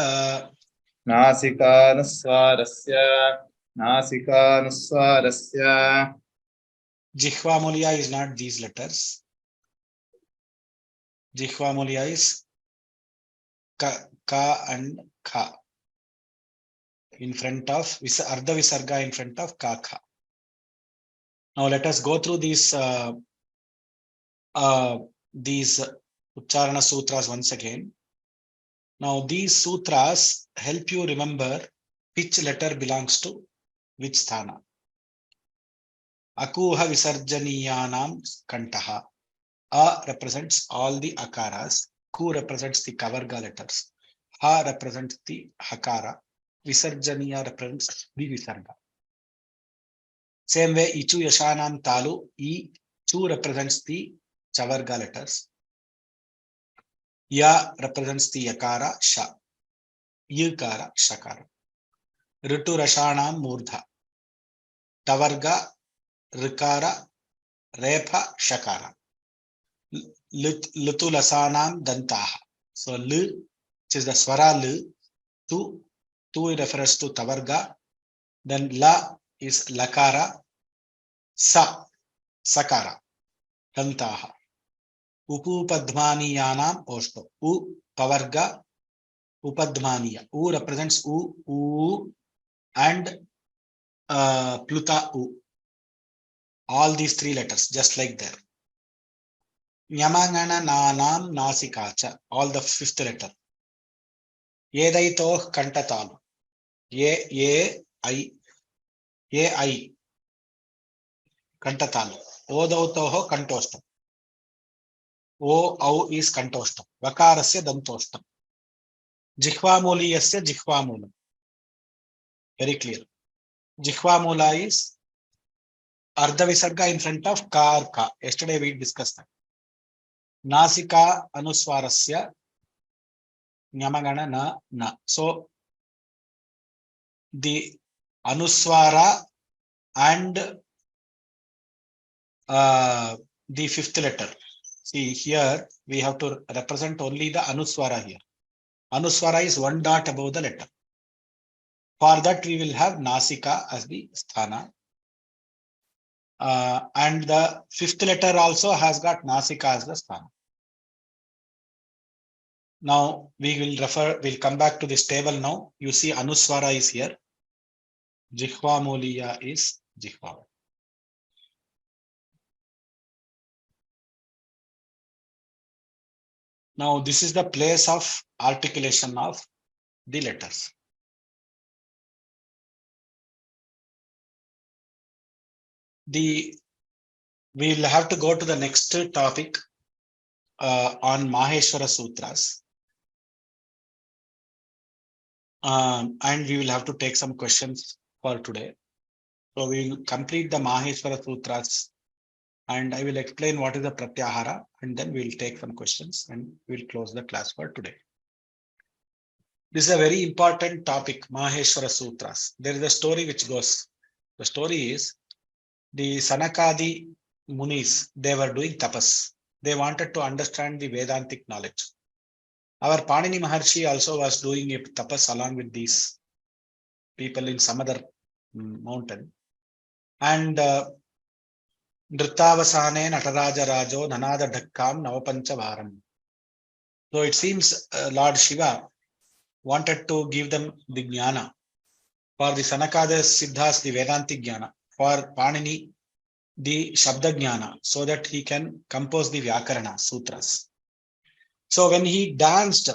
Nasikanuswarasya. Nasikanuswarasya. Jihvamuliya is not these letters. Jihvamuliya is ka and kha in front of Ardha Visarga in front of ka kha. Now let us go through these Ucharana Sutras once again. Now these sutras help you remember which letter belongs to which sthana. Akuha visarjaniyanam kantaha. A represents all the akaras. Ku represents the kavarga letters. Ha represents the hakara. Visarjaniya represents the visarga. Same way, Ichu Yashanam Talu. E Chu represents the chavarga letters. Ya represents the yakara. Sha. Yukara. Shakara. Ritu Rashanam Murdha. Tavarga. Rikara. Repha. Shakara. Litulasanam Dantaha. So L, which is the Swara L. Tu refers to Tavarga. Then La is Lakara. Sa. Sakara. Dantaha. Upupadmaniyanam Oshto. U Pavarga. Upadmaniya. U represents U and Pluta U. All these three letters, just like there. Nyamangana nanam nasikacha. All the fifth letter. Yedaitoh kantatalu. Ye I. Kantatalu. Odautoho kantoshtam. O au is kantoshtam. Vakarasya dantoshtam. Jihvamuliyasya jihvamulam. Very clear. Jihvamula is Ardha Visarga in front of ka or ka. Yesterday we discussed that. Nasika anuswarasya nyamagana na. So the anuswara and the fifth letter. See here we have to represent only the anuswara here. Anuswara is one dot above the letter. For that we will have nasika as the sthana. And the fifth letter also has got nasika as the sthana. Now we'll come back to this table now. You see Anuswara is here. Jihva Muliya is Jihva. Now this is the place of articulation of the letters. We'll have to go to the next topic on Maheshwara Sutras. And we will have to take some questions for today. So we will complete the Maheshwara Sutras and I will explain what is the Pratyahara and then we will take some questions and we'll close the class for today. This is a very important topic, Maheshwara Sutras. There is a story which goes. The story is the Sanakadi Munis, they were doing tapas. They wanted to understand the Vedantic knowledge. Our Panini Maharshi also was doing a tapas along with these people in some other mountain. And Nrittavasane Nataraja Rajo Nanada Dhakkam Navapancha Varam. So it seems Lord Shiva wanted to give them the jnana. For the Sanakada Siddhas, the Vedantic jnana. For Panini, the Shabda jnana, so that he can compose the Vyakarana Sutras. So when he danced,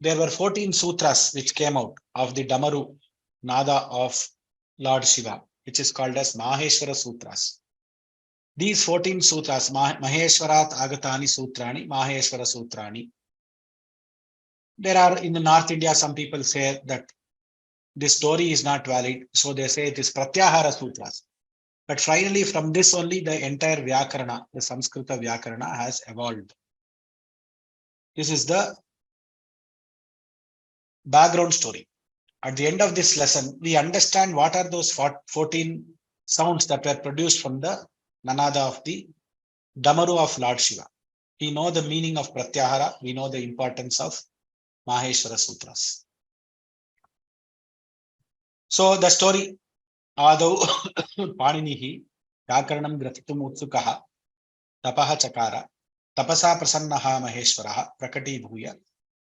there were 14 sutras which came out of the Damaru Nada of Lord Shiva, which is called as Maheshwara Sutras. These 14 sutras, Maheshwarat Agatani Sutrani, Maheshwara Sutrani. There are in the North India, some people say that this story is not valid. So they say it is Pratyahara Sutras. But finally, from this only the entire Vyakarana, the Sanskrita Vyakarana has evolved. This is the background story. At the end of this lesson, we understand what are those 14 sounds that were produced from the Nanada of the Damaru of Lord Shiva. We know the meaning of Pratyahara. We know the importance of Maheshwara Sutras. So the story, Adau Paninihi, Vyakaranam Gratitum Utsukaha, Tapaha Chakara, Tapasa Prasannaha Maheshwaraha, Prakati Bhuya,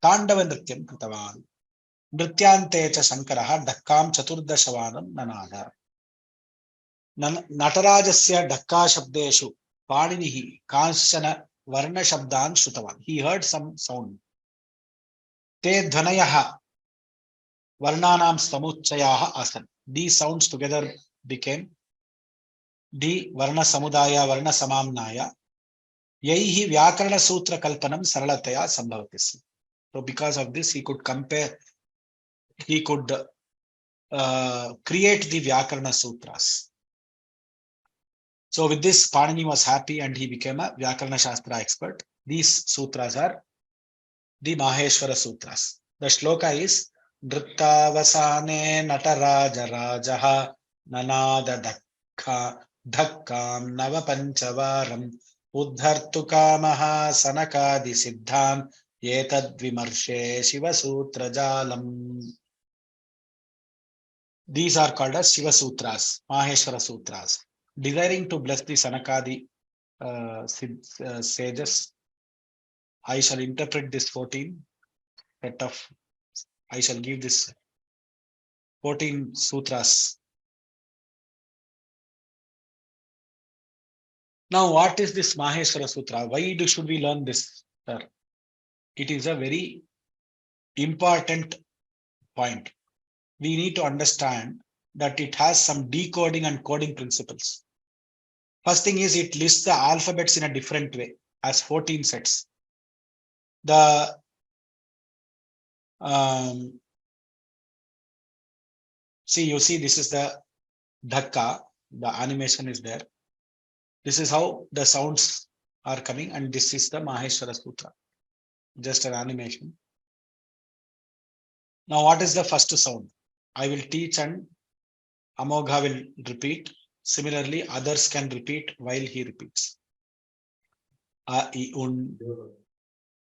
Tandava Nrityam Kritavan, Nrityante cha Shankaraha, Dhakkam Chaturdashavanam Nanada. Natarajasya Dhakka Shabdeshu, Paninihi, Kanshana Varna Shabdan Shutavan. He heard some sound. Te Dhanayaha, Varnanam Samuchayaha Asan. These sounds together became the Varna Samudaya, Varna Samamnaya. Yaihi Vyakarana Sutra Kalpanam Saralataya Sambhavatis. So because of this, he could compare, he could create the Vyakarana Sutras. So with this, Panini was happy and he became a Vyakarana Shastra expert. These sutras are the Maheshwara Sutras. The shloka is Nrittavasane Nataraja Rajaha Nanada Dhakkam Navapanchavaram Uddhartukamaha Sanakadi Siddham Yetad Vimarshe Shiva Sutra Jalam. These are called as Shiva Sutras, Maheshwara Sutras. Desiring to bless the Sanakadi sages, I shall interpret this 14 set of, I shall give this 14 sutras. Now, what is this Maheshwara Sutra? Why should we learn this, sir? It is a very important point. We need to understand that it has some decoding and coding principles. First thing is it lists the alphabets in a different way as 14 sets. The you see this is the dhakka, the animation is there. This is how the sounds are coming and this is the Maheshwara Sutra, just an animation. Now what is the first sound? I will teach and Amogha will repeat. Similarly, others can repeat while he repeats. A, I, Un.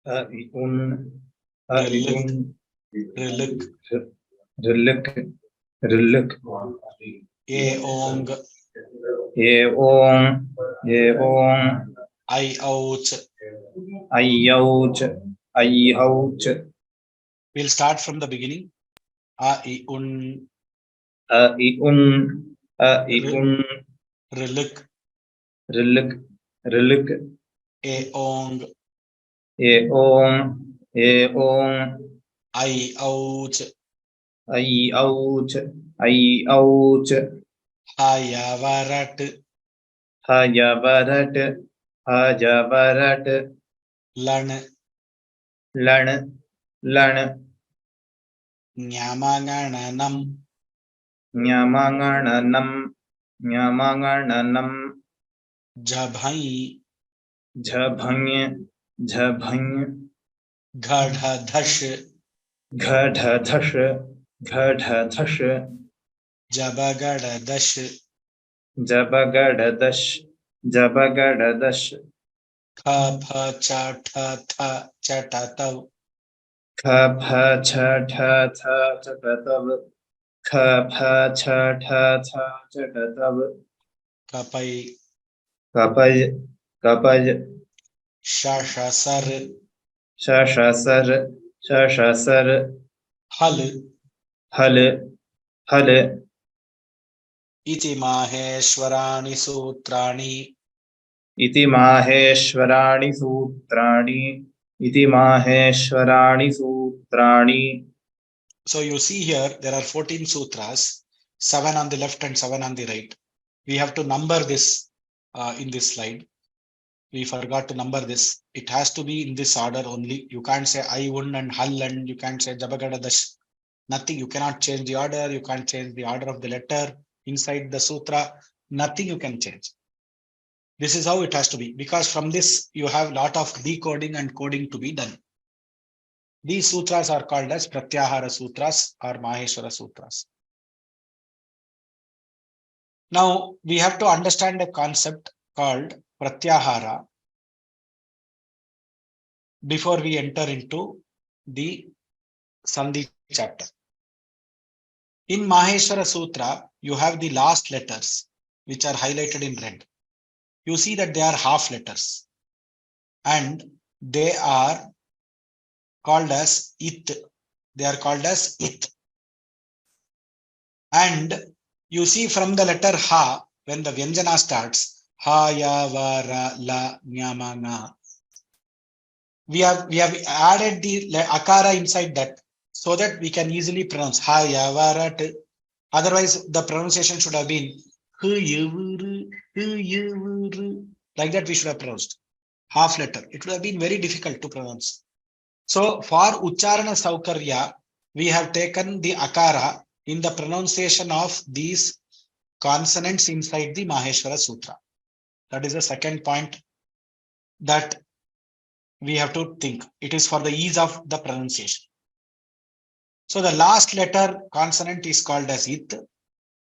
A, I, Un. A, I, Un. Riluk. Riluk. Riluk. E, Ong. E, Ong. E, Ong. I, Ouch. I, Ouch. I, ouch. We'll start from the beginning. A, I, un, I, un, I, un, riluk, riluk, riluk, e, ong, e, om, e, om, I, ouch, I, ouch, I, ouch, haya, varat, hajavarat, hajavarat, lan, lan, lan, nyamangananam, nyamangananam, nyamangananam, jabhai, jhabhany, jhabhany, gadhadash, घढधष घढधष jabagadash, जबगडदश जबगडदश kha, pha, cha, tha, tha, chatatav, ख फ छ ठ थ चटतव ख फ छ ठ थ चटतव kapai, कपय कपय shashasar, शशसर शशसर hal, हल हल iti maheshwarani sutrani. इति माहेश्वराणि सूत्राणि इति माहेश्वराणि सूत्राणि. So you see here, there are 14 sutras, 7 on the left and 7 on the right. We have to number this in this slide. We forgot to number this. It has to be in this order only. You can't say I, un and hal, and you can't say jabagadash. Nothing. You cannot change the order. You can't change the order of the letter inside the sutra. Nothing you can change. This is how it has to be, because from this you have a lot of decoding and coding to be done. These sutras are called as Pratyahara Sutras or Maheshwara Sutras. Now we have to understand a concept called Pratyahara before we enter into the Sandhi chapter. In Maheshwara Sutra, you have the last letters which are highlighted in red. You see that they are half letters and they are called as it. They are called as it. And you see from the letter Ha, when the Vyanjana starts, Ha, Ya, Va, Ra, La, Nyama, Na. We have added the akara inside that so that we can easily pronounce Ha, Ya, Va, Ra, T. Otherwise, the pronunciation should have been like that. We should have pronounced half letter. It would have been very difficult to pronounce. So for Ucharana Saukarya, we have taken the akara in the pronunciation of these consonants inside the Maheshwara Sutra. That is the second point that we have to think. It is for the ease of the pronunciation. So the last letter consonant is called as it.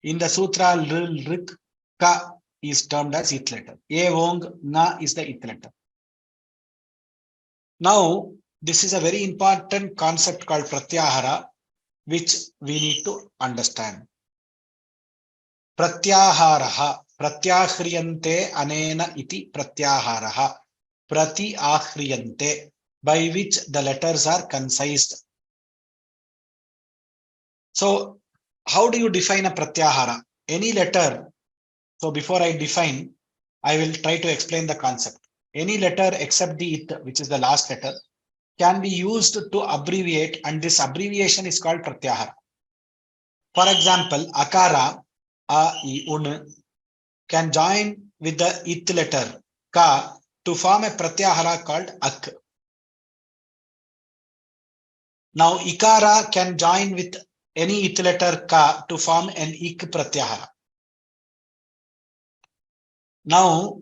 In the Sutra, L, Rik, Ka is termed as it letter. E, Ong, Na is the it letter. Now, this is a very important concept called Pratyahara, which we need to understand. Pratyaharaha, Pratyahriante anena iti Pratyaharaha, Pratyahriante, by which the letters are concised. So, how do you define a Pratyahara? Any letter. So, before I define, I will try to explain the concept. Any letter except the it, which is the last letter, can be used to abbreviate, and this abbreviation is called Pratyahara. For example, akara, a, I, un, can join with the it letter, ka, to form a Pratyahara called ak. Now, ikara can join with any it letter ka to form an ik Pratyahara. Now,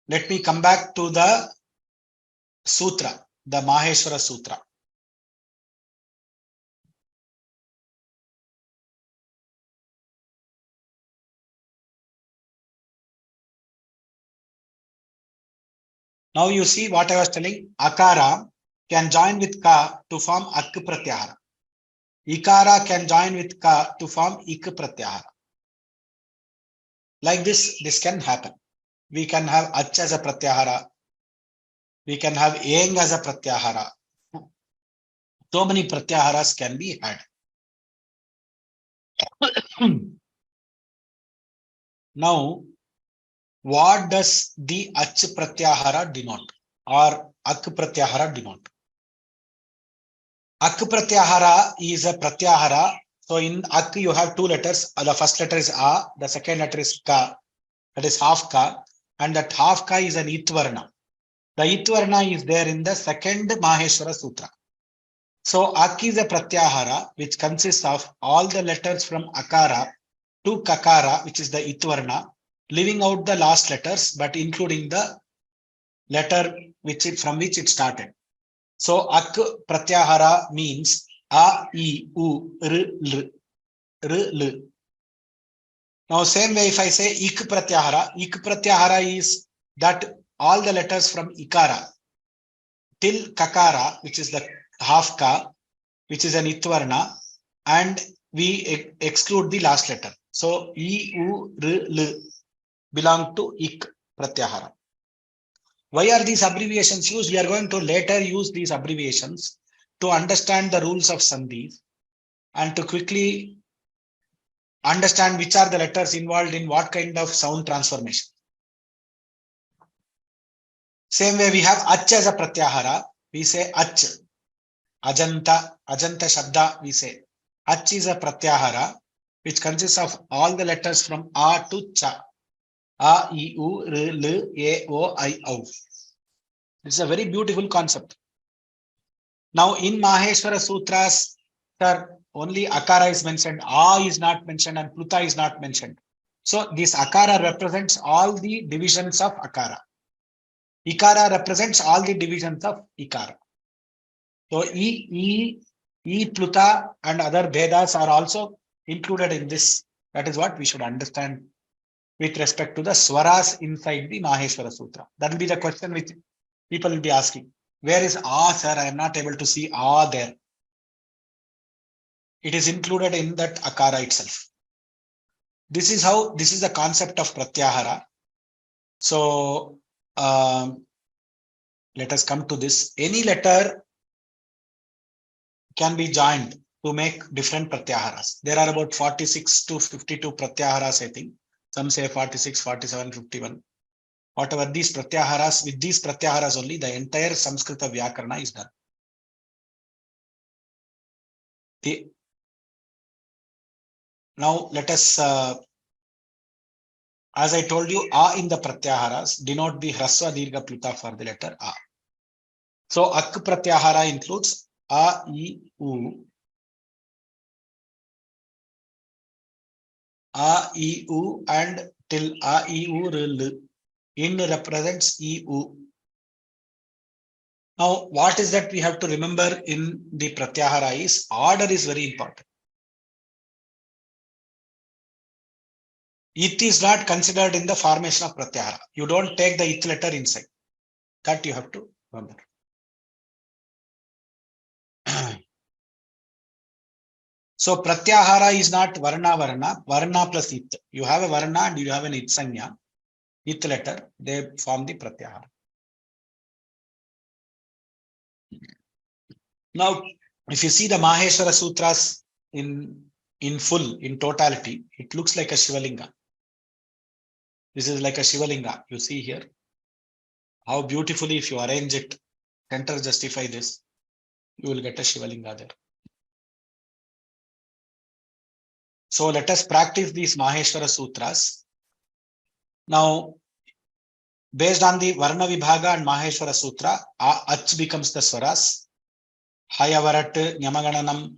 let me come back to the sutra, the Maheshwara Sutra. Now you see what I was telling. Akara can join with ka to form ak Pratyahara. Ikara can join with ka to form ik Pratyahara. Like this can happen. We can have ach as a Pratyahara. We can have eng as a Pratyahara. So many pratyaharas can be had. Now, what does the ach pratyahara denote or ak pratyahara denote? Ak pratyahara is a pratyahara. So in ak you have two letters. The first letter is a, the second letter is ka. That is half ka, and that half ka is an itvarna. The itvarna is there in the second Maheshwara Sutra. So ak is a pratyahara which consists of all the letters from akara to kakara, which is the itvarna, leaving out the last letters but including the letter from which it started. So ak pratyahara means a, I, u, r, l, r, l. Now same way if I say ik pratyahara is that all the letters from ikara till kakara, which is the half ka, which is an itvarna, and we exclude the last letter. So I, u, r, l belong to ik pratyahara. Why are these abbreviations used? We are going to later use these abbreviations to understand the rules of Sandhis and to quickly understand which are the letters involved in what kind of sound transformation. Same way we have ach as a pratyahara. We say ach. Ajanta shabda we say. Ach is a pratyahara which consists of all the letters from a to cha. A, I, u, r, l, a, o, I, au. This is a very beautiful concept. Now in Maheshwara Sutras, sir, only akara is mentioned, a is not mentioned, and pluta is not mentioned. So this akara represents all the divisions of akara. Ikara represents all the divisions of ikara. So I, pluta and other Vedas are also included in this. That is what we should understand with respect to the swaras inside the Maheshwara Sutra. That will be the question which people will be asking. Where is A, sir? I am not able to see A there. It is included in that akara itself. This is the concept of pratyahara. So let us come to this. Any letter can be joined to make different pratyaharas. There are about 46 to 52 pratyaharas, I think. Some say 46, 47, 51. Whatever these pratyaharas, with these pratyaharas only, the entire Samskrita Vyakarana is done. Now let us, as I told you, A in the pratyaharas denote the hraswa dirgha pluta for the letter A. So ak pratyahara includes A, I, U, A, I, U, and till A, I, U, R, L. In represents I, U. Now, what is that we have to remember in the pratyahara is order is very important. It is not considered in the formation of pratyahara. You don't take the it letter inside. That you have to remember. So pratyahara is not varna plus it. You have a varna and you have an it sanya, it letter, they form the pratyahara. Now, if you see the Maheshwara Sutras in full, in totality, it looks like a Shivalinga. This is like a Shivalinga. You see here how beautifully, if you arrange it, center justify this, you will get a Shivalinga there. So let us practice these Maheshwara Sutras. Now, based on the Varna Vibhaga and Maheshwara Sutra, Ach becomes the Swaras. Hayavarat, Nyamagananam.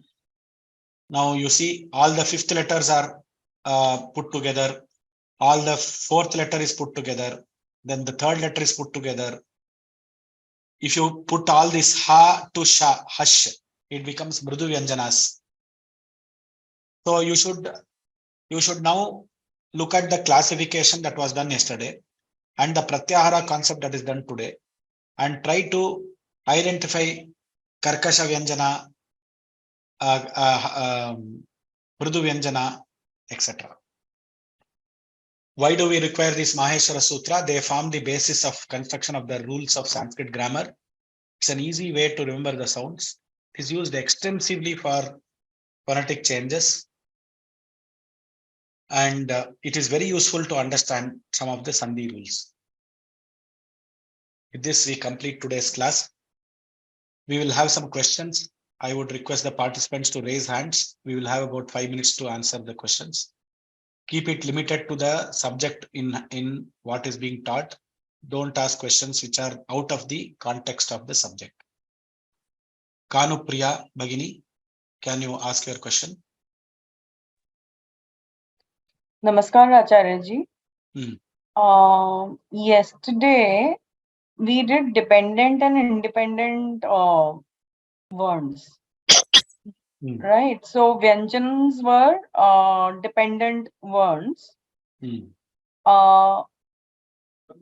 Now you see all the fifth letters are put together. All the fourth letter is put together. Then the third letter is put together. If you put all this ha to sha, hash, it becomes Mridu Vyanjanas. So you should now look at the classification that was done yesterday and the pratyahara concept that is done today and try to identify Karkasha Vyanjana, Mridu Vyanjana, etc. Why do we require this Maheshwara Sutra? They form the basis of construction of the rules of Sanskrit grammar. It's an easy way to remember the sounds. It is used extensively for phonetic changes. And it is very useful to understand some of the Sandhi rules. With this, we complete today's class. We will have some questions. I would request the participants to raise hands. We will have about 5 minutes to answer the questions. Keep it limited to the subject in what is being taught. Don't ask questions which are out of the context of the subject. Kanupriya Bhagini, can you ask your question? Namaskar, Acharya ji. Yesterday, we did dependent and independent words. Right? So, Vyanjans were dependent words.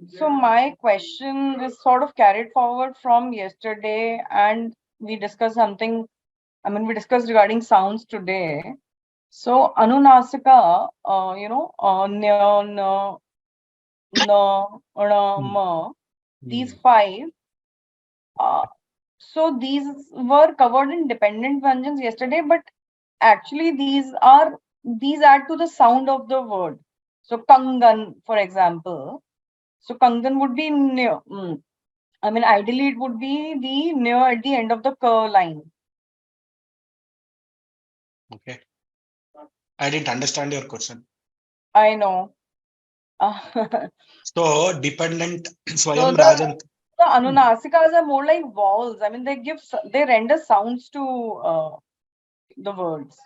So, my question is sort of carried forward from yesterday, and we discussed something. We discussed regarding sounds today. So, Anunasika, these 5. So these were covered in dependent vyanjans yesterday, but actually these add to the sound of the word. So Kangan, for example. So Kangan would be near. Ideally it would be the near at the end of the line. Okay. I didn't understand your question. I know. So dependent Swayam Rajan. The Anunasikas are more like vowels. They render sounds to the words.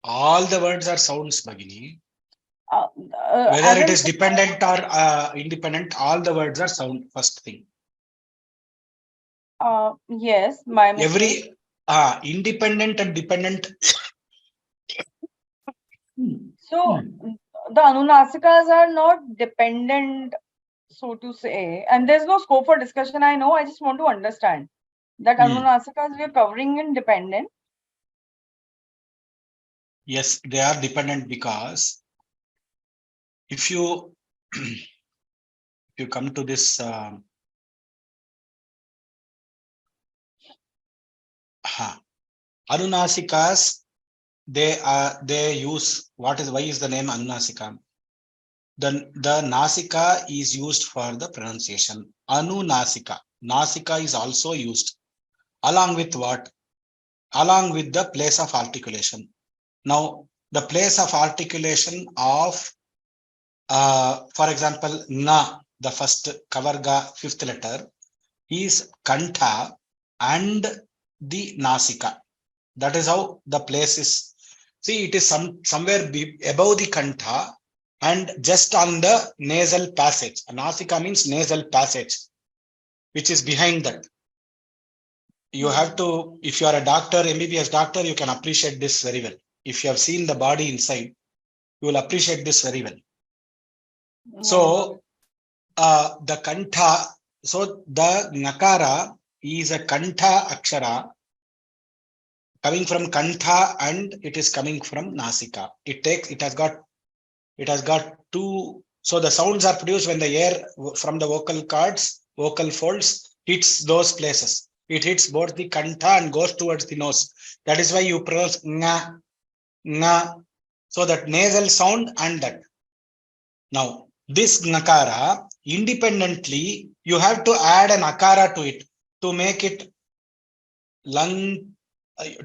All the words are sounds, Bhagini. Whether it is dependent or independent, all the words are sound. First thing. Yes, my mistake. Every independent and dependent. So the Anunasikas are not dependent, so to say, and there's no scope for discussion. I know. I just want to understand that Anunasikas we are covering in dependent. Yes, they are dependent because if you come to this Anunasikas, they use why is the name Anunasika? The Nasika is used for the pronunciation. Anunasika. Nasika is also used along with what? Along with the place of articulation. Now, the place of articulation of, for example, Na, the first Kavarga, fifth letter, is Kantha and the Nasika. That is how the place is. See, it is somewhere above the Kantha and just on the nasal passage. Nasika means nasal passage, which is behind that. You have to, if you are a doctor, MBBS doctor, you can appreciate this very well. If you have seen the body inside, you will appreciate this very well. So, the Kantha, so the Nakara is a Kantha Akshara coming from Kantha and it is coming from Nasika. It has got two. So the sounds are produced when the air from the vocal cords, vocal folds hits those places. It hits both the Kantha and goes towards the nose. That is why you pronounce nga, nga. So that nasal sound and that. Now, this Nakara, independently, you have to add an Akara to it to make it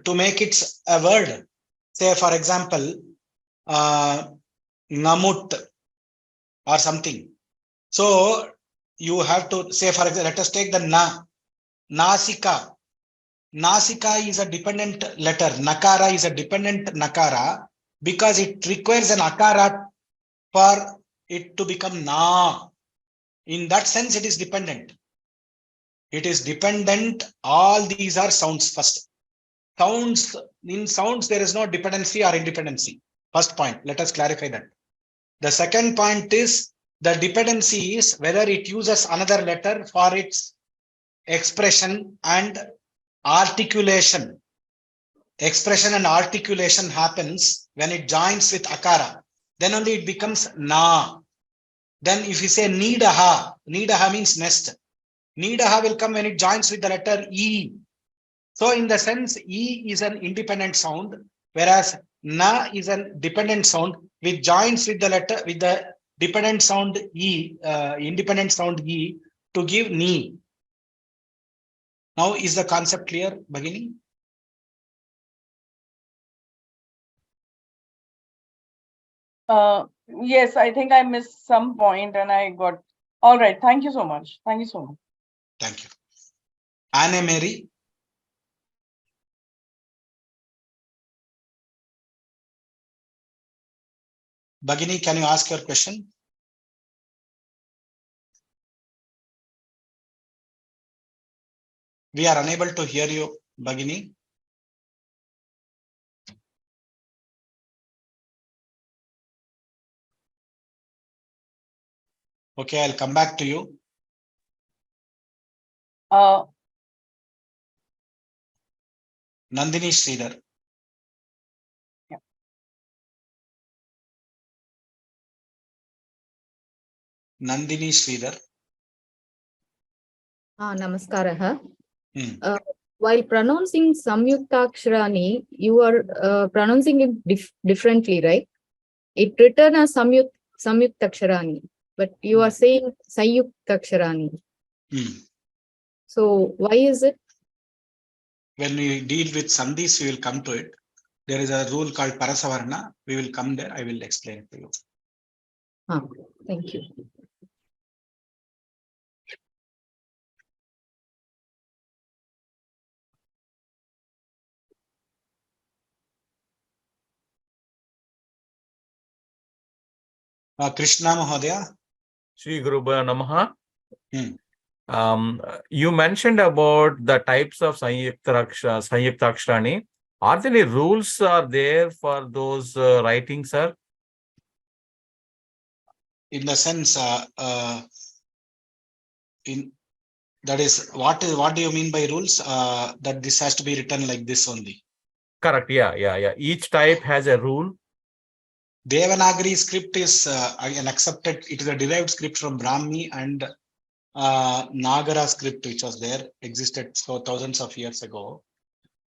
to make it a word. Say, for example, Namut or something. So you have to say, for example, let us take the Na. Nasika. Nasika is a dependent letter. Nakara is a dependent Nakara because it requires an Akara for it to become Na. In that sense, it is dependent. It is dependent. All these are sounds first. Sounds, in sounds, there is no dependency or independency. First point. Let us clarify that. The second point is the dependency is whether it uses another letter for its expression and articulation. Expression and articulation happens when it joins with Akara. Then only it becomes Na. Then if you say Nidaha, Nidaha means nest. Nidaha will come when it joins with the letter E. So in the sense, E is an independent sound, whereas Na is a dependent sound which joins with the letter with the dependent sound E, independent sound E to give Ni. Now is the concept clear, Bhagini? Yes, I think I missed some point and I got. All right. Thank you so much. Thank you so much. Thank you. Anne Mary. Bhagini, can you ask your question? We are unable to hear you, Bhagini. Okay, I'll come back to you. Nandini Sridhar. Yeah. Nandini Sridhar. Namaskaraha. While pronouncing Samyuktakshara-ni, you are pronouncing it differently, right? It written as Samyuktakshara-ni, but you are saying Samyuktakshara-ni. So why is it? When we deal with Sandhis, we will come to it. There is a rule called Parasavarna. We will come there. I will explain it to you. Thank you. Krishna Mahodaya. Shri Guru Namaha. You mentioned about the types of Samyuktakshara-ni. Are there any rules are there for those writings, sir? In the sense, that is what do you mean by rules? That this has to be written like this only. Correct. Yeah. Each type has a rule. Devanagari script is an accepted. It is a derived script from Brahmi and Nagara script, which was there, existed so thousands of years ago.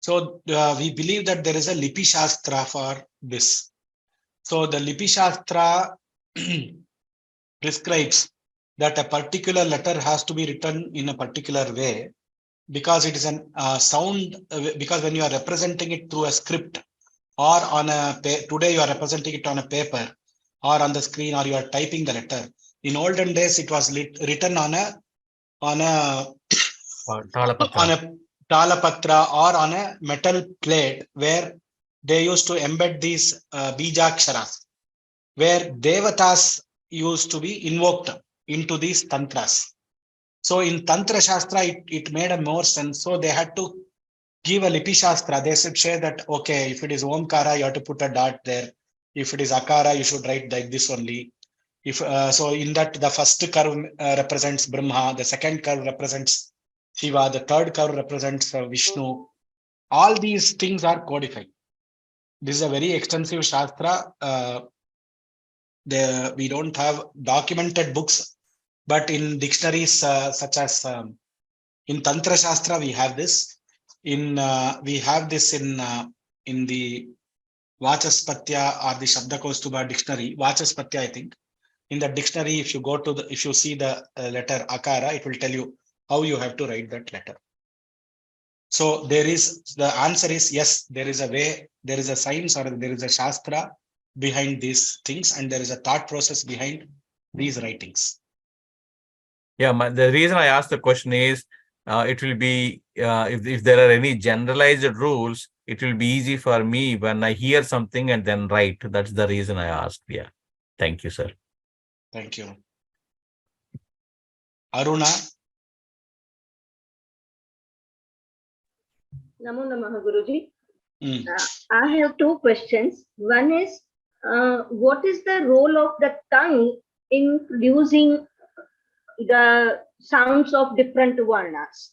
So we believe that there is a Lipi Shastra for this. So the Lipi Shastra prescribes that a particular letter has to be written in a particular way because it is an sound, because when you are representing it through a script or on a, today you are representing it on a paper or on the screen or you are typing the letter. In olden days, it was written on a talapatra or on a metal plate where they used to embed these bijaksharas, where devatas used to be invoked into these tantras. So in Tantra Shastra, it made a more sense. So they had to give a Lipi Shastra. They should say that, okay, if it is Omkara, you have to put a dot there. If it is Akara, you should write like this only. If so, in that the first curve represents Brahma, the second curve represents Shiva, the third curve represents Vishnu. All these things are codified. This is a very extensive Shastra. We don't have documented books, but in dictionaries such as in Tantra Shastra, we have this. We have this in the Vachaspatya or the Shabdakostuba dictionary. Vachaspatya, I think. In the dictionary, if you see the letter Akara, it will tell you how you have to write that letter. So the answer is yes, there is a way, there is a science or there is a Shastra behind these things and there is a thought process behind these writings. Yeah, the reason I asked the question is, it will be, if there are any generalized rules, it will be easy for me when I hear something and then write. That's the reason I asked. Yeah. Thank you, sir. Thank you. Aruna. Namo Namaha Guruji. I have two questions. One is, what is the role of the tongue in producing the sounds of different varnas?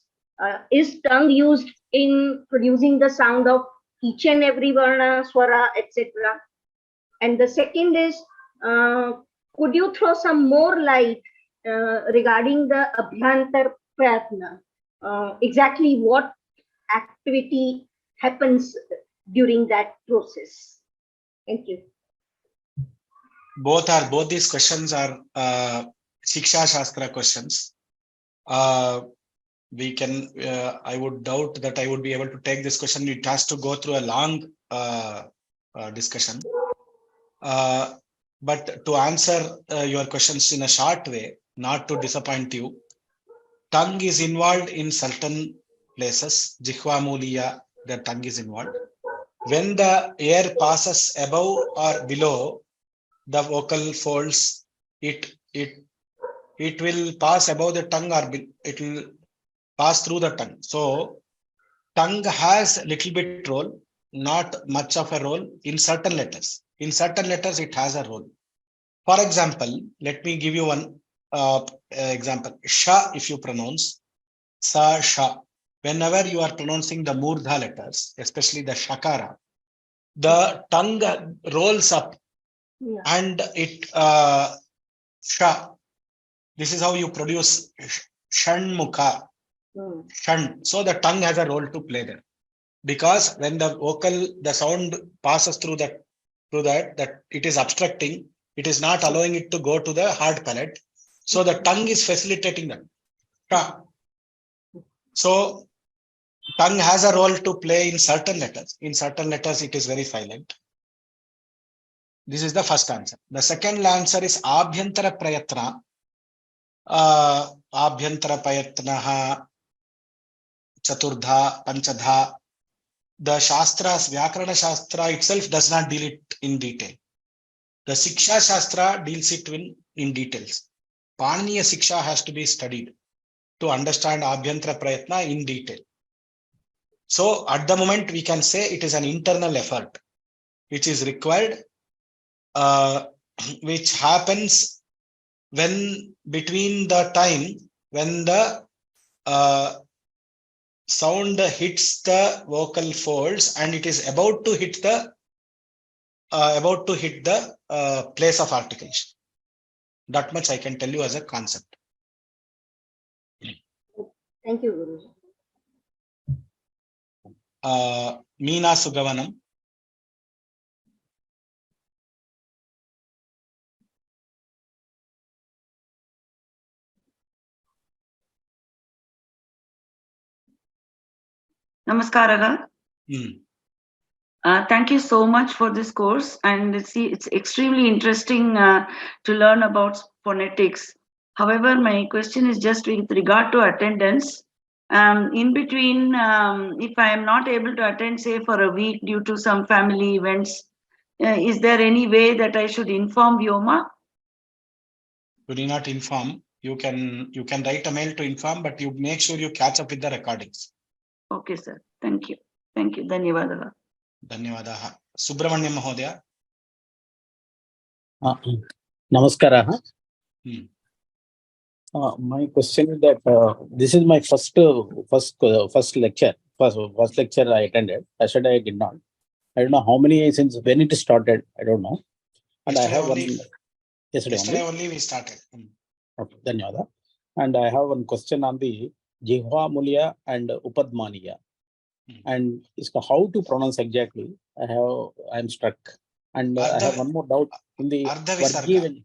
Is tongue used in producing the sound of each and every varna, swara, etc.? And the second is, could you throw some more light regarding the Abhyantar Prayatna? Exactly what activity happens during that process? Thank you. Both these questions are Shiksha Shastra questions. We can, I would doubt that I would be able to take this question. It has to go through a long discussion. But to answer your questions in a short way, not to disappoint you, tongue is involved in certain places. Jihva Muliya, the tongue is involved. When the air passes above or below the vocal folds, it will pass above the tongue, or it will pass through the tongue. So tongue has a little bit role, not much of a role in certain letters. In certain letters, it has a role. For example, let me give you one example. Sha, if you pronounce, sa, sha. Whenever you are pronouncing the murdha letters, especially the shakara, the tongue rolls up and it sha. This is how you produce shanmukha. Shan. So the tongue has a role to play there, because when the sound passes through that it is obstructing. It is not allowing it to go to the hard palate. So the tongue is facilitating that. Sha. So tongue has a role to play in certain letters. In certain letters, it is very silent. This is the first answer. The second answer is abhyantara prayatna. Abhyantara prayatnaha chaturdha, panchadha. The Shastras, Vyakarana Shastra itself does not deal it in detail. The Siksha Shastra deals it in details. Paniniya Siksha has to be studied to understand Abhyantara Prayatna in detail. So at the moment, we can say it is an internal effort which is required, which happens when between the time when the sound hits the vocal folds and it is about to hit the place of articulation. That much I can tell you as a concept. Thank you, Guruji. Meena Sugavanam. Namaskara. Thank you so much for this course, and it's extremely interesting to learn about phonetics. However, my question is just with regard to attendance. In between, if I am not able to attend, say for a week due to some family events, is there any way that I should inform Vyoma? You need not inform. You can write a mail to inform, but you make sure you catch up with the recordings. Okay, sir. Thank you. Thank you. Dhanyavadaha. Dhanyavadaha. Subramanyam Mahodaya. Namaskara. My question is that this is my first lecture. First lecture I attended. Yesterday I did not. I don't know how many since when it started. I don't know. And yesterday I have only, one. Yesterday only we started. Okay, Dhanyavada. And I have one question on the Jihva Mulya and Upadmaniya. And it's how to pronounce exactly. I'm struck. And I have one more doubt in the Ardha Visarga.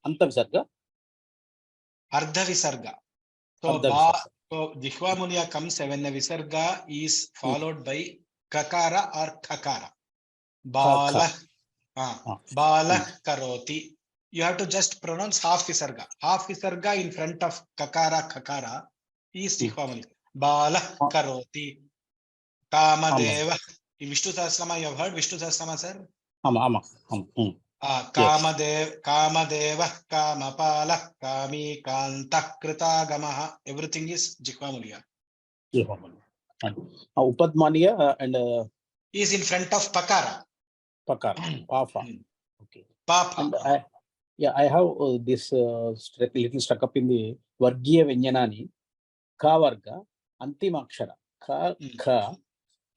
Anta Visarga. Ardha Visarga. So Jihva Mulya comes when the Visarga is followed by Kakara or Kakara. Bala Karoti. You have to just pronounce half Visarga. Half Visarga in front of Kakara is Jihva Mulya. Bala Karoti. Kamadeva. In Vishnu Sahasrama, you have heard Vishnu Sahasrama, sir? Kamadeva, Kamapala, Kami, Kanta, Krita, Gamaha. Everything is Jihva Mulya. Upadmaniya and is in front of Pakara. Papa. Okay. Papa. And I have this little stuck up in the Vargiya Vyanjanani. Ka Varga, Antimakshara. Ka, Kha,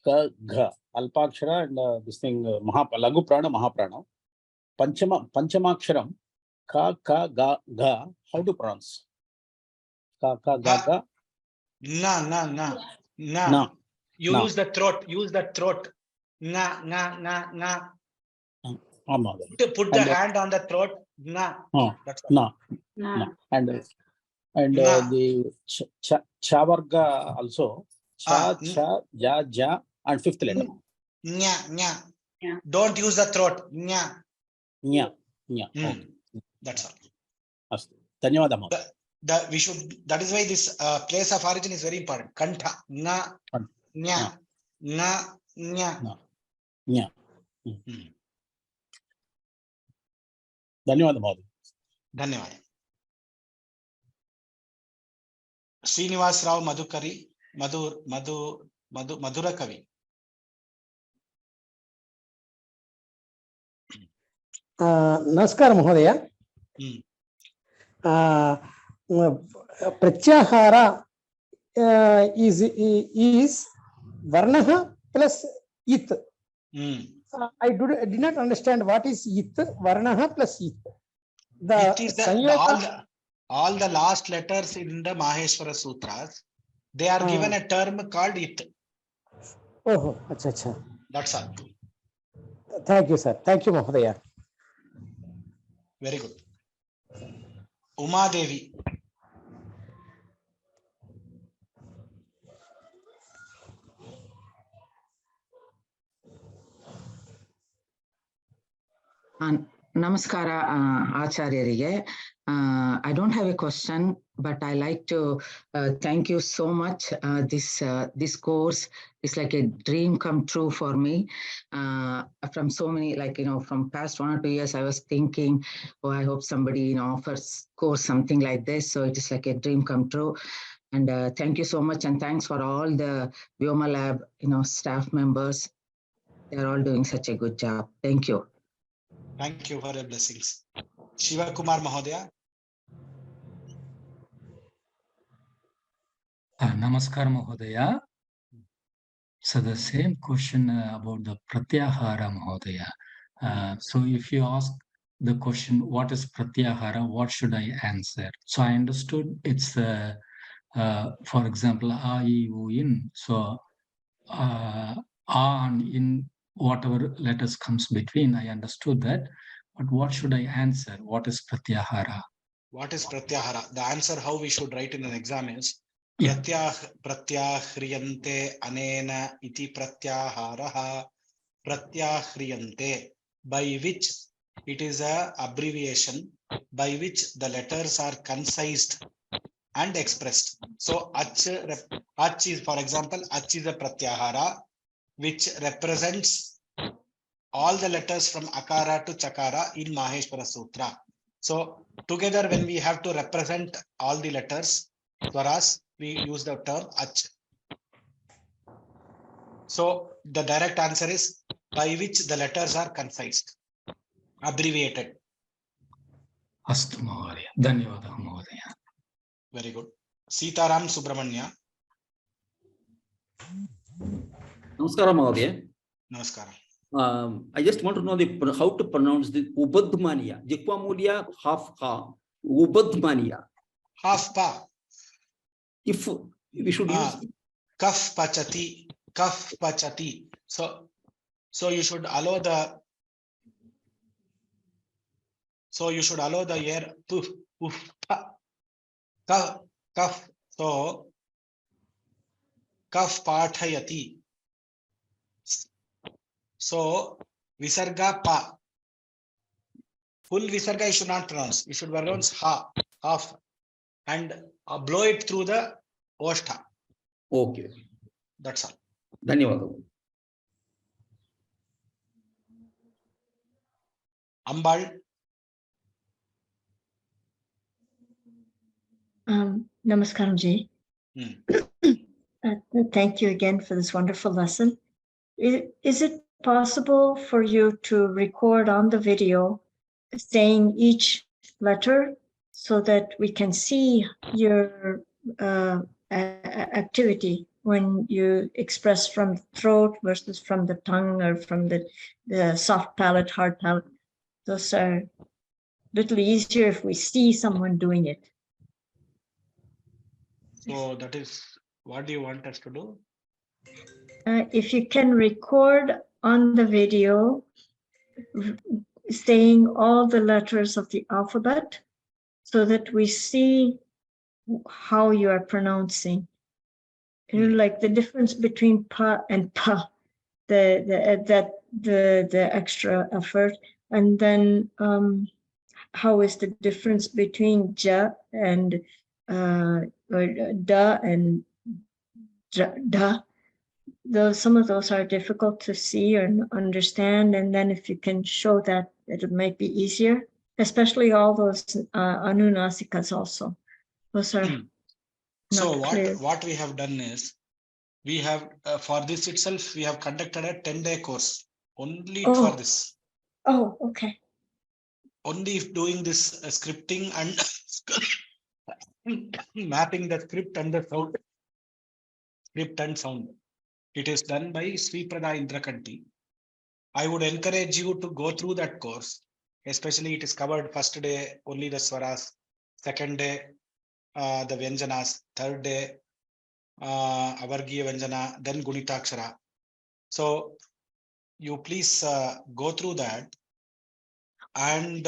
Ka, Gha. Alpakshara and this thing Lagu Prana, Mahaprana. Panchamaksharam. Ka, Ka, Ga, Ga. How to pronounce? Ka, Ka, Ga, Ga. Na. Na. Na. Use the throat. Use the throat. Na. Put the hand on the throat. Na. That's all. Na. Na. And Na. the cha varga also. Cha, cha, ja, ja, and fifth letter. Nya. Don't use the throat. Nya. Nya. Okay. That's all. Astu. Dhanyawada Mahoday. That is why this place of origin is very important. Kantha. Na. Nya. Na. Nya. Nya. Dhanyawada Mahoday. Dhanyawad. Srinivas Rao Madhukari. Madhura Kavi. Namaskar Mahodaya. Pratyahara is varnaha plus it. I did not understand what is it. Varnaha plus it. It is all the last letters in the Maheshwara Sutras. They are given a term called it. Oh, acha. That's all. Thank you, sir. Thank you, Mahodaya. Very good. Uma Devi. Namaskara, Acharyarige. I don't have a question, but I like to thank you so much. This course is like a dream come true for me. From so many, from past 1 or 2 years, I was thinking, oh, I hope somebody, offers course something like this. So it is like a dream come true. And thank you so much. And thanks for all the Vyoma Lab, staff members. They're all doing such a good job. Thank you. Thank you for your blessings. Shiva Kumar Mahodaya. Namaskar Mahodaya. So the same question about the Pratyahara Mahodaya. So if you ask the question, what is Pratyahara, what should I answer? So I understood it's, for example, A, I, U, In. So A and In, whatever letters comes between, I understood that. But what should I answer? What is Pratyahara? What is Pratyahara? The answer how we should write in an exam is Pratyahriyante anena iti Pratyaharaha. Pratyahriyante, by which it is a abbreviation by which the letters are concised and expressed. So Ach is, for example, Ach is a Pratyahara which represents all the letters from Akara to Chakara in Maheshwara Sutra. So together when we have to represent all the letters, Swaras, we use the term Ach. So the direct answer is by which the letters are concised, abbreviated. Astu Mahodaya. Dhanyawada Mahodaya. Very good. Sitaram Subramanya. Namaskara Mahodaya. Namaskaram. I just want to know how to pronounce the Ubadhmaniya. Jikwamulia half ha. Ubadhmaniya. Half pa. If we should use Kaf pachati. Kaf pachati. So you should allow the air to kaf. So kaf pathayati. So visarga pa. Full visarga you should not pronounce. You should pronounce ha, half, and blow it through the oshtha. Okay. That's all. Dhanyawada. Ambal. Namaskaram Ji. Thank you again for this wonderful lesson. Is it possible for you to record on the video saying each letter so that we can see your activity when you express from the throat versus from the tongue or from the soft palate, hard palate? Those are a little easier if we see someone doing it. So that is what do you want us to do? if you can record on the video saying all the letters of the alphabet so that we see how you are pronouncing. You know, like the difference between pa and pa, the extra effort, and then how is the difference between ja and or da and da. Though some of those are difficult to see or understand, and then if you can show that, it might be easier, especially all those anunasikas also. Those are so not clear. what we have done is, we have for this itself, we have conducted a 10-day course only for this. Oh, okay. Only doing this scripting and mapping the script and the sound. Script and sound. It is done by Sri Prada Indrakanti. I would encourage you to go through that course. Especially it is covered first day only the swaras, second day the vyanjanas, third day avargiya vyanjana, then Gunitakshara. So you please go through that, and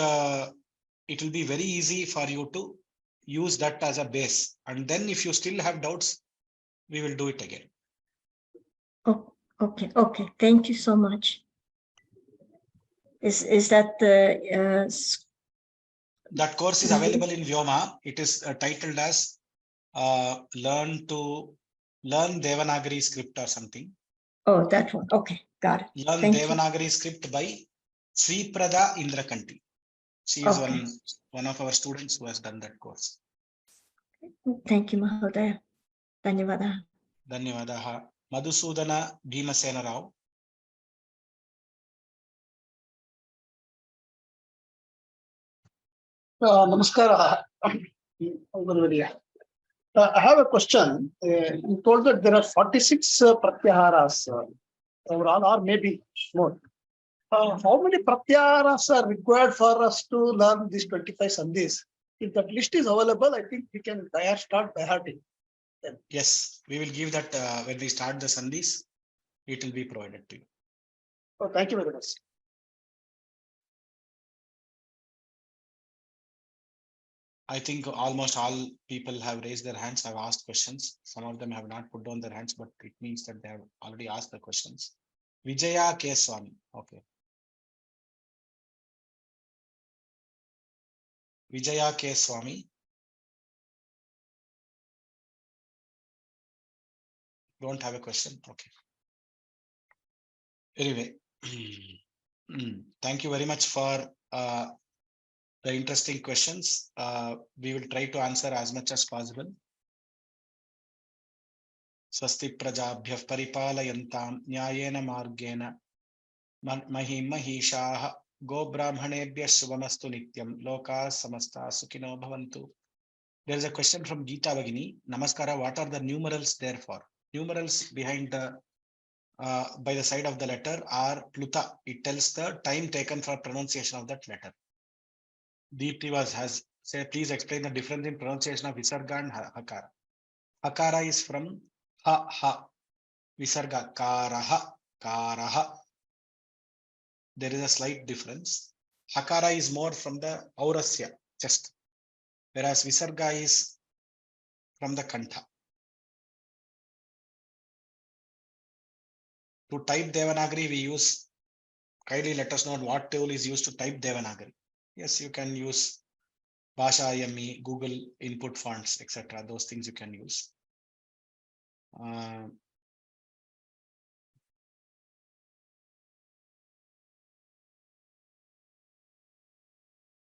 it will be very easy for you to use that as a base. And then if you still have doubts, we will do it again. Oh, okay, okay. Thank you so much. Is that the that course is available in Vyoma. It is titled as learn Devanagari script or something. Oh, that one. Okay, got it. Learn Thank Devanagari script by Sri Prada Indrakanti. She is one of our students who has done that course. Thank you, Mahodaya. Dhanyavadaha. Dhanyavadaha. Madhusudana Bhimasena Rao. Namaskara. I have a question. You told that there are 46 pratyaharas overall, or maybe more. How many pratyaharas are required for us to learn these 25 sandhis? If that list is available, I think we can start by hearting. Yes, we will give that when we start the sandhis. It will be provided to you. Oh, thank you very much. I think almost all people have raised their hands, have asked questions. Some of them have not put down their hands, but it means that they have already asked the questions. Vijaya K. Swami. Okay. Vijaya K. Swami. Don't have a question. Okay. Anyway, thank you very much for the interesting questions. We will try to answer as much as possible. Swasti prajabhyah paripalayantam nyayena margena mahishah go brahmanebhyah shubhamastu nityam loka samasta sukhino bhavantu. There is a question from Geeta Bhagini. Namaskara, what are the numerals there for? Numerals behind the by the side of the letter are pluta. It tells the time taken for pronunciation of that letter. Deepti has said, please explain the difference in pronunciation of visarga and hakara. Hakara is from ha. Visarga karaha, karaha. There is a slight difference. Hakara is more from the aurasya, chest, whereas visarga is from the kantha. To type Devanagari, we use, kindly let us know what tool is used to type Devanagari. Yes, you can use Bhasha IME, Google input fonts, etc. Those things you can use.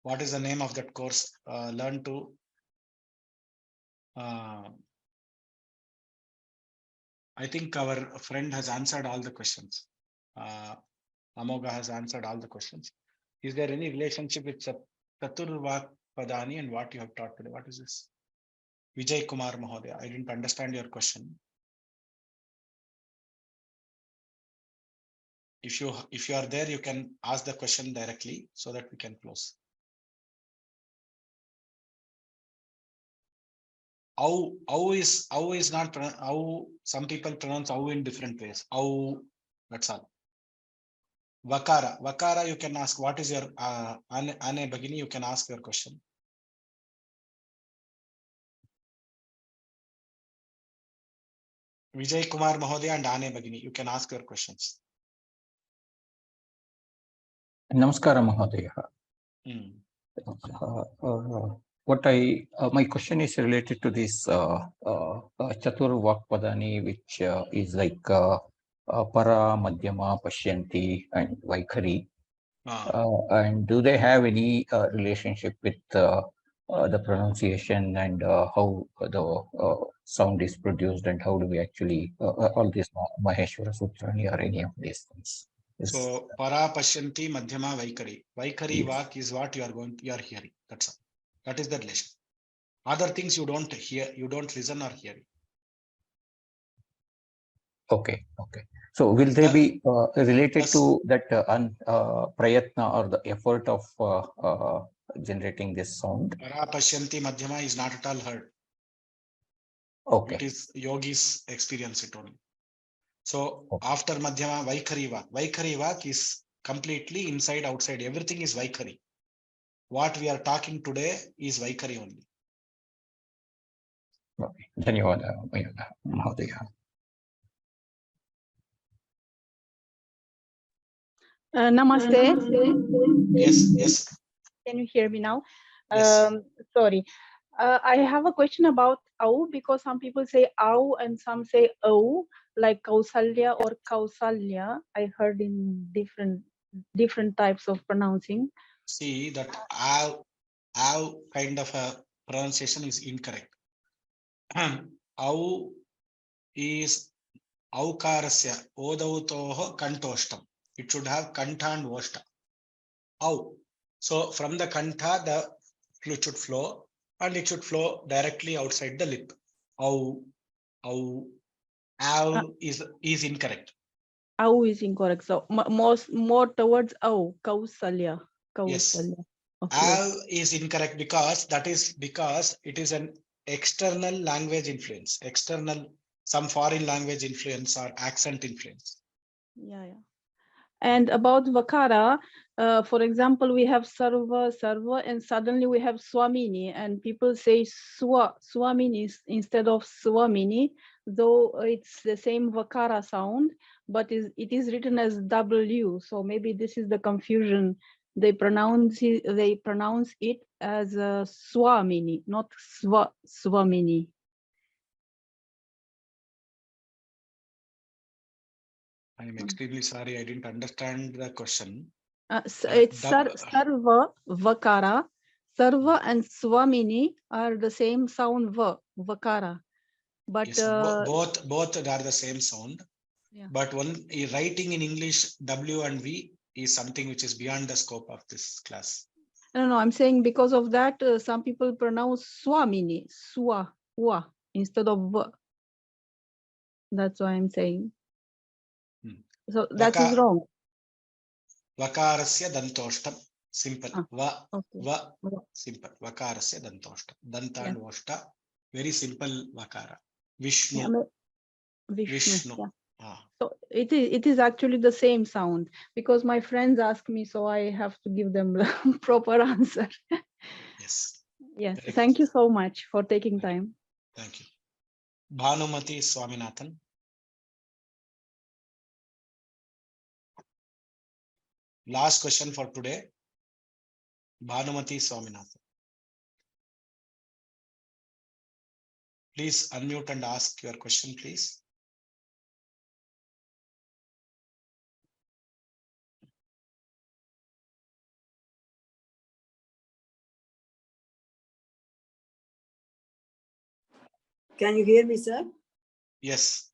What is the name of that course? Learn to I think our friend has answered all the questions. Amoga has answered all the questions. Is there any relationship with Chaturvak Padani and what you have taught today? What is this? Vijay Kumar Mahodaya. I didn't understand your question. If you are there, you can ask the question directly so that we can close. Au is not au. Some people pronounce au in different ways. Au, that's all. Vakara, you can ask. What is your Ane Bagini? You can ask your question. Vijay Kumar Mahodaya and Ane Bagini, you can ask your questions. Namaskara Mahodaya. My question is related to this Chatur Vakpadani, which is like Para, Madhyama, Pashyanti, and Vaikhari. And do they have any relationship with the pronunciation and how the sound is produced, and how do we actually all this Maheshwara Sutrani or any of these things? So Para, Pashyanti, Madhyama, Vaikhari. Vaikhari Vak is what you are hearing. That's all. That is the relation. Other things you don't hear, you don't listen or hear. Okay. So will they be related to that prayatna or the effort of generating this sound? Para, Pashyanti, Madhyama is not at all heard. Okay. It is yogis experience it only. So after Madhyama, Vaikhari Vak. Vaikhari Vak is completely inside, outside. Everything is Vaikhari. What we are talking today is Vaikhari only. Okay. Dhanyawada, Mahodaya. Namaste. Yes. Can you hear me now? Yes. Sorry. I have a question about au, because some people say au and some say au, like Kausalya or Kausalya. I heard in different types of pronouncing. See that au kind of a pronunciation is incorrect. Au is aukarasya odautoho kantoshtam. It should have kanta and voshta. Au. So from the kanta, the fluid should flow, and it should flow directly outside the lip. Au is incorrect. Au is incorrect. So more towards au, Kausalya. Yes. Okay. Au is incorrect because it is an external language influence, some foreign language influence or accent influence. Yeah. And about Vakara, for example, we have Sarva, and suddenly we have Swamini, and people say Swamini instead of Swamini, though it's the same Vakara sound, but it is written as W. So maybe this is the confusion. They pronounce it as Swamini, not Swamini. I am extremely sorry, I didn't understand the question. It's Sarva, Vakara. Sarva and Swamini are the same sound, Vakara. But yes, both are the same sound. Yeah. But writing in English, W and V is something which is beyond the scope of this class. No, I'm saying because of that, some people pronounce Swamini, Swa, instead of V. That's why I'm saying. So that is wrong. Vakarasya dantoshtam. Simple. Simple. Vakarasya dantoshtam. Danta and voshta. Very simple vakara. Vishnu. Vishnu. Yeah. So it is actually the same sound, because my friends ask me, so I have to give them the proper answer. Yes. Yes. Thank you so much for taking time. Thank you. Bhanumati Swaminathan. Last question for today. Bhanumati Swaminathan. Please unmute and ask your question, please. Can you hear me, sir? Yes.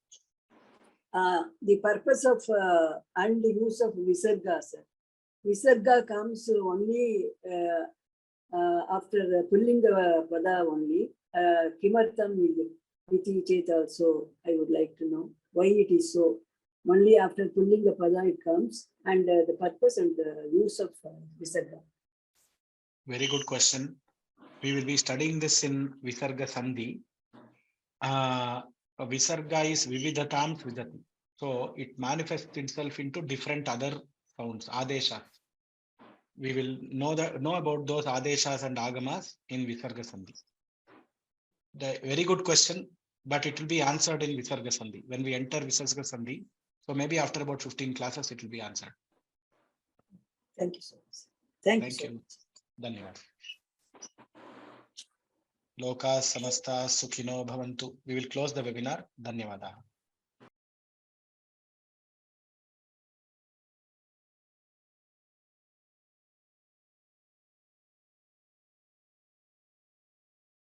The purpose of and the use of Visarga, sir. Visarga comes only after Pullinga Pada only. Kimartam Viti Chet also, I would like to know why it is so. Only after Pullinga Pada it comes, and the purpose and the use of Visarga. Very good question. We will be studying this in Visarga Sandhi. Visarga is Vividhatam Svidhati. So it manifests itself into different other sounds, Adeshas. We will know about those Adeshas and Agamas in Visarga Sandhi. The very good question, but it will be answered in Visarga Sandhi. When we enter Visarga Sandhi, so maybe after about 15 classes, it will be answered. Thank you so much. Thank you so much. Dhanyavad. Loka samasta sukhino bhavantu. We will close the webinar. Dhanyavadah.